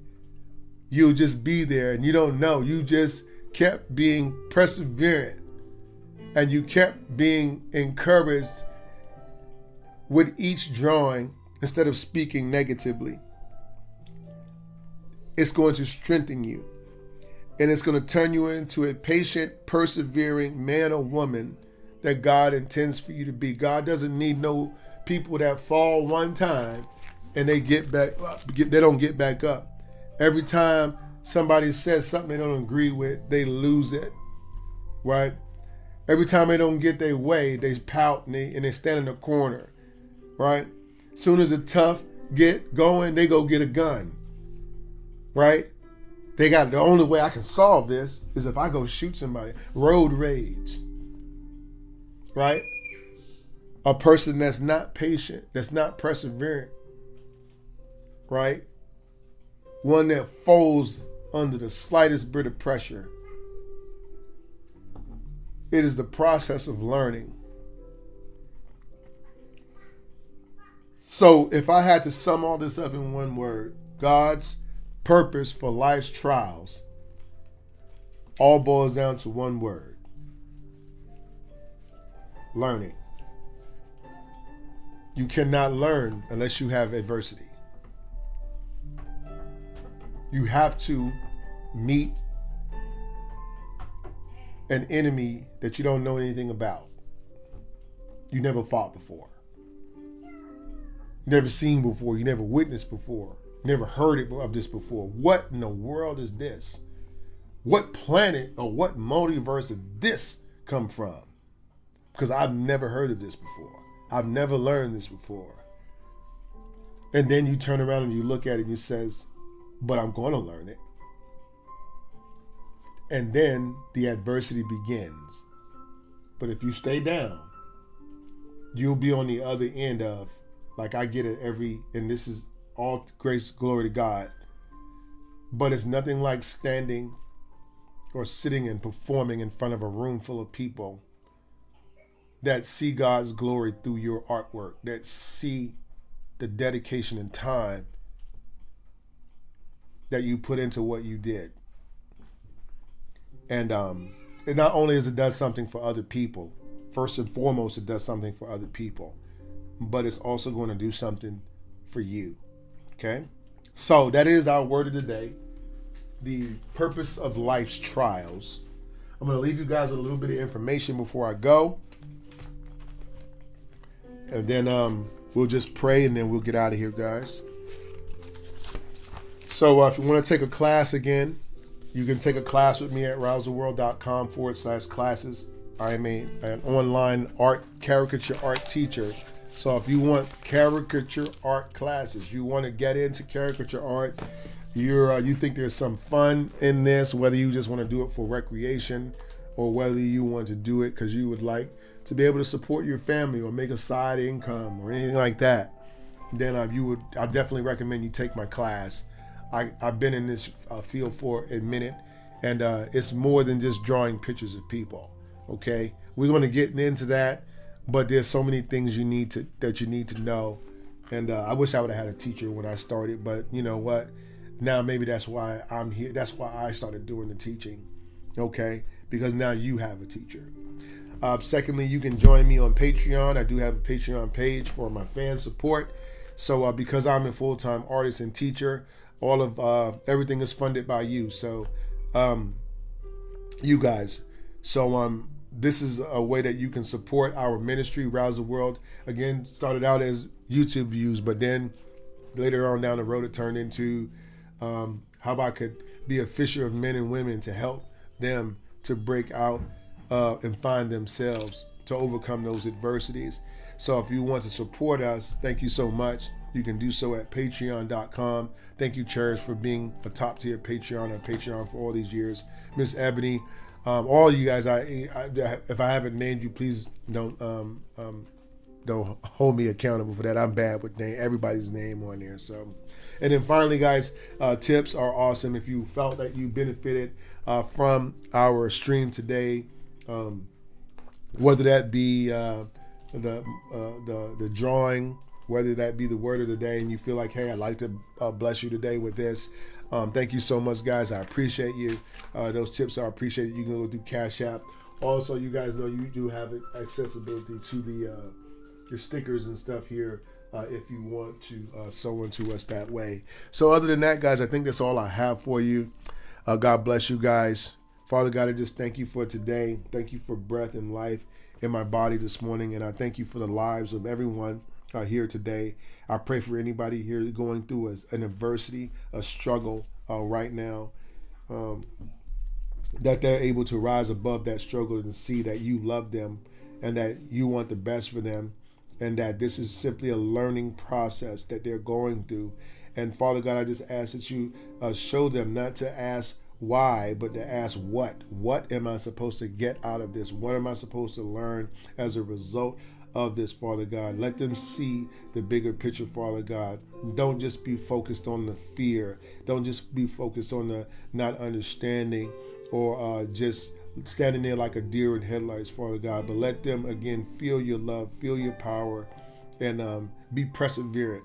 you'll just be there and you don't know. You just kept being perseverant and you kept being encouraged with each drawing instead of speaking negatively. It's going to strengthen you and it's going to turn you into a patient, persevering man or woman that God intends for you to be. God doesn't need no people that fall one time and they get back up. They don't get back up. Every time somebody says something they don't agree with, they lose it, right? Every time they don't get their way, they pout and they stand in the corner, right? Soon as the tough get going, they go get a gun, right? They got, the only way I can solve this is if I go shoot somebody. Road rage, right? A person that's not patient, that's not perseverant, right? One that folds under the slightest bit of pressure. It is the process of learning. So if I had to sum all this up in one word, God's purpose for life's trials all boils down to one word: learning. You cannot learn unless you have adversity. You have to meet an enemy that you don't know anything about. You never fought before. You never seen before. You never witnessed before. You never heard of this before. What in the world is this? What planet or what multiverse did this come from? Because I've never heard of this before. I've never learned this before. And then you turn around and you look at it and you says, but I'm going to learn it. And then the adversity begins. But if you stay down, you'll be on the other end of, like I get it and this is all grace, glory to God. But it's nothing like standing or sitting and performing in front of a room full of people that see God's glory through your artwork, that see the dedication and time that you put into what you did. And it not only does it does something for other people, first and foremost, it does something for other people, but it's also going to do something for you. Okay? So that is our word of the day. The purpose of life's trials. I'm going to leave you guys with a little bit of information before I go. And then we'll just pray and then we'll get out of here, guys. So if you want to take a class again, you can take a class with me at rousetheworld.com/classes. I am an online caricature art teacher. So if you want caricature art classes, you want to get into caricature art, you think there's some fun in this, whether you just want to do it for recreation or whether you want to do it because you would like to be able to support your family or make a side income or anything like that, then I definitely recommend you take my class. I've been in this field for a minute, and it's more than just drawing pictures of people. Okay, we're going to get into that, but there's so many things you need to know. And I wish I would have had a teacher when I started, but you know what? Now maybe that's why I'm here. That's why I started doing the teaching. Okay, because now you have a teacher. Secondly, you can join me on Patreon. I do have a Patreon page for my fan support. So because I'm a full-time artist and teacher, all of everything is funded by you. So you guys. So this is a way that you can support our ministry, Rouse the World. Again, started out as YouTube views, but then later on down the road, it turned into how I could be a fisher of men and women to help them to break out and find themselves, to overcome those adversities. So if you want to support us, thank you so much. You can do so at patreon.com. Thank you, Cherish, for being a top tier Patreon on Patreon for all these years. Miss Ebony, all you guys, if I haven't named you, please don't hold me accountable for that. I'm bad with everybody's name on there. So, and then finally, guys, tips are awesome. If you felt that you benefited from our stream today, whether that be the drawing, whether that be the word of the day, and you feel like, hey, I'd like to bless you today with this. Thank you so much, guys. I appreciate you. Those tips are appreciated. You can go through Cash App. Also, you guys know you do have accessibility to the stickers and stuff here if you want to sew into us that way. So other than that, guys, I think that's all I have for you. God bless you guys. Father God, I just thank you for today. Thank you for breath and life in my body this morning. And I thank you for the lives of everyone here today. I pray for anybody here going through an adversity, a struggle right now, that they're able to rise above that struggle and see that you love them and that you want the best for them, and that this is simply a learning process that they're going through. And Father God, I just ask that you show them not to ask why, but to ask what. What am I supposed to get out of this? What am I supposed to learn as a result of this, Father God. Let them see the bigger picture, Father God. Don't just be focused on the fear. Don't just be focused on the not understanding or just standing there like a deer in headlights, Father God. But let them, again, feel your love, feel your power, and be perseverant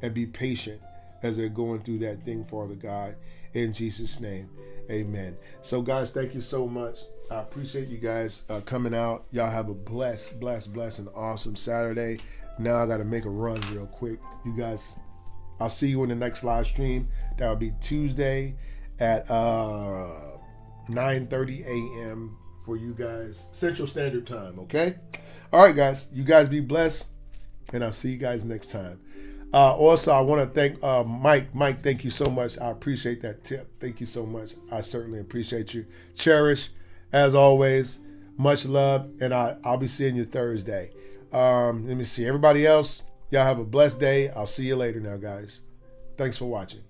and be patient as they're going through that thing, Father God. In Jesus' name, amen. So, guys, thank you so much. I appreciate you guys coming out. Y'all have a blessed, and awesome Saturday. Now I got to make a run real quick. You guys, I'll see you in the next live stream. That will be Tuesday at 9:30 a.m. for you guys, Central Standard Time, okay? All right, guys. You guys be blessed, and I'll see you guys next time. Also, I want to thank Mike. Mike, thank you so much. I appreciate that tip. Thank you so much. I certainly appreciate you. Cherish, as always, much love, and I'll be seeing you Thursday. Let me see. Everybody else, y'all have a blessed day. I'll see you later now, guys. Thanks for watching.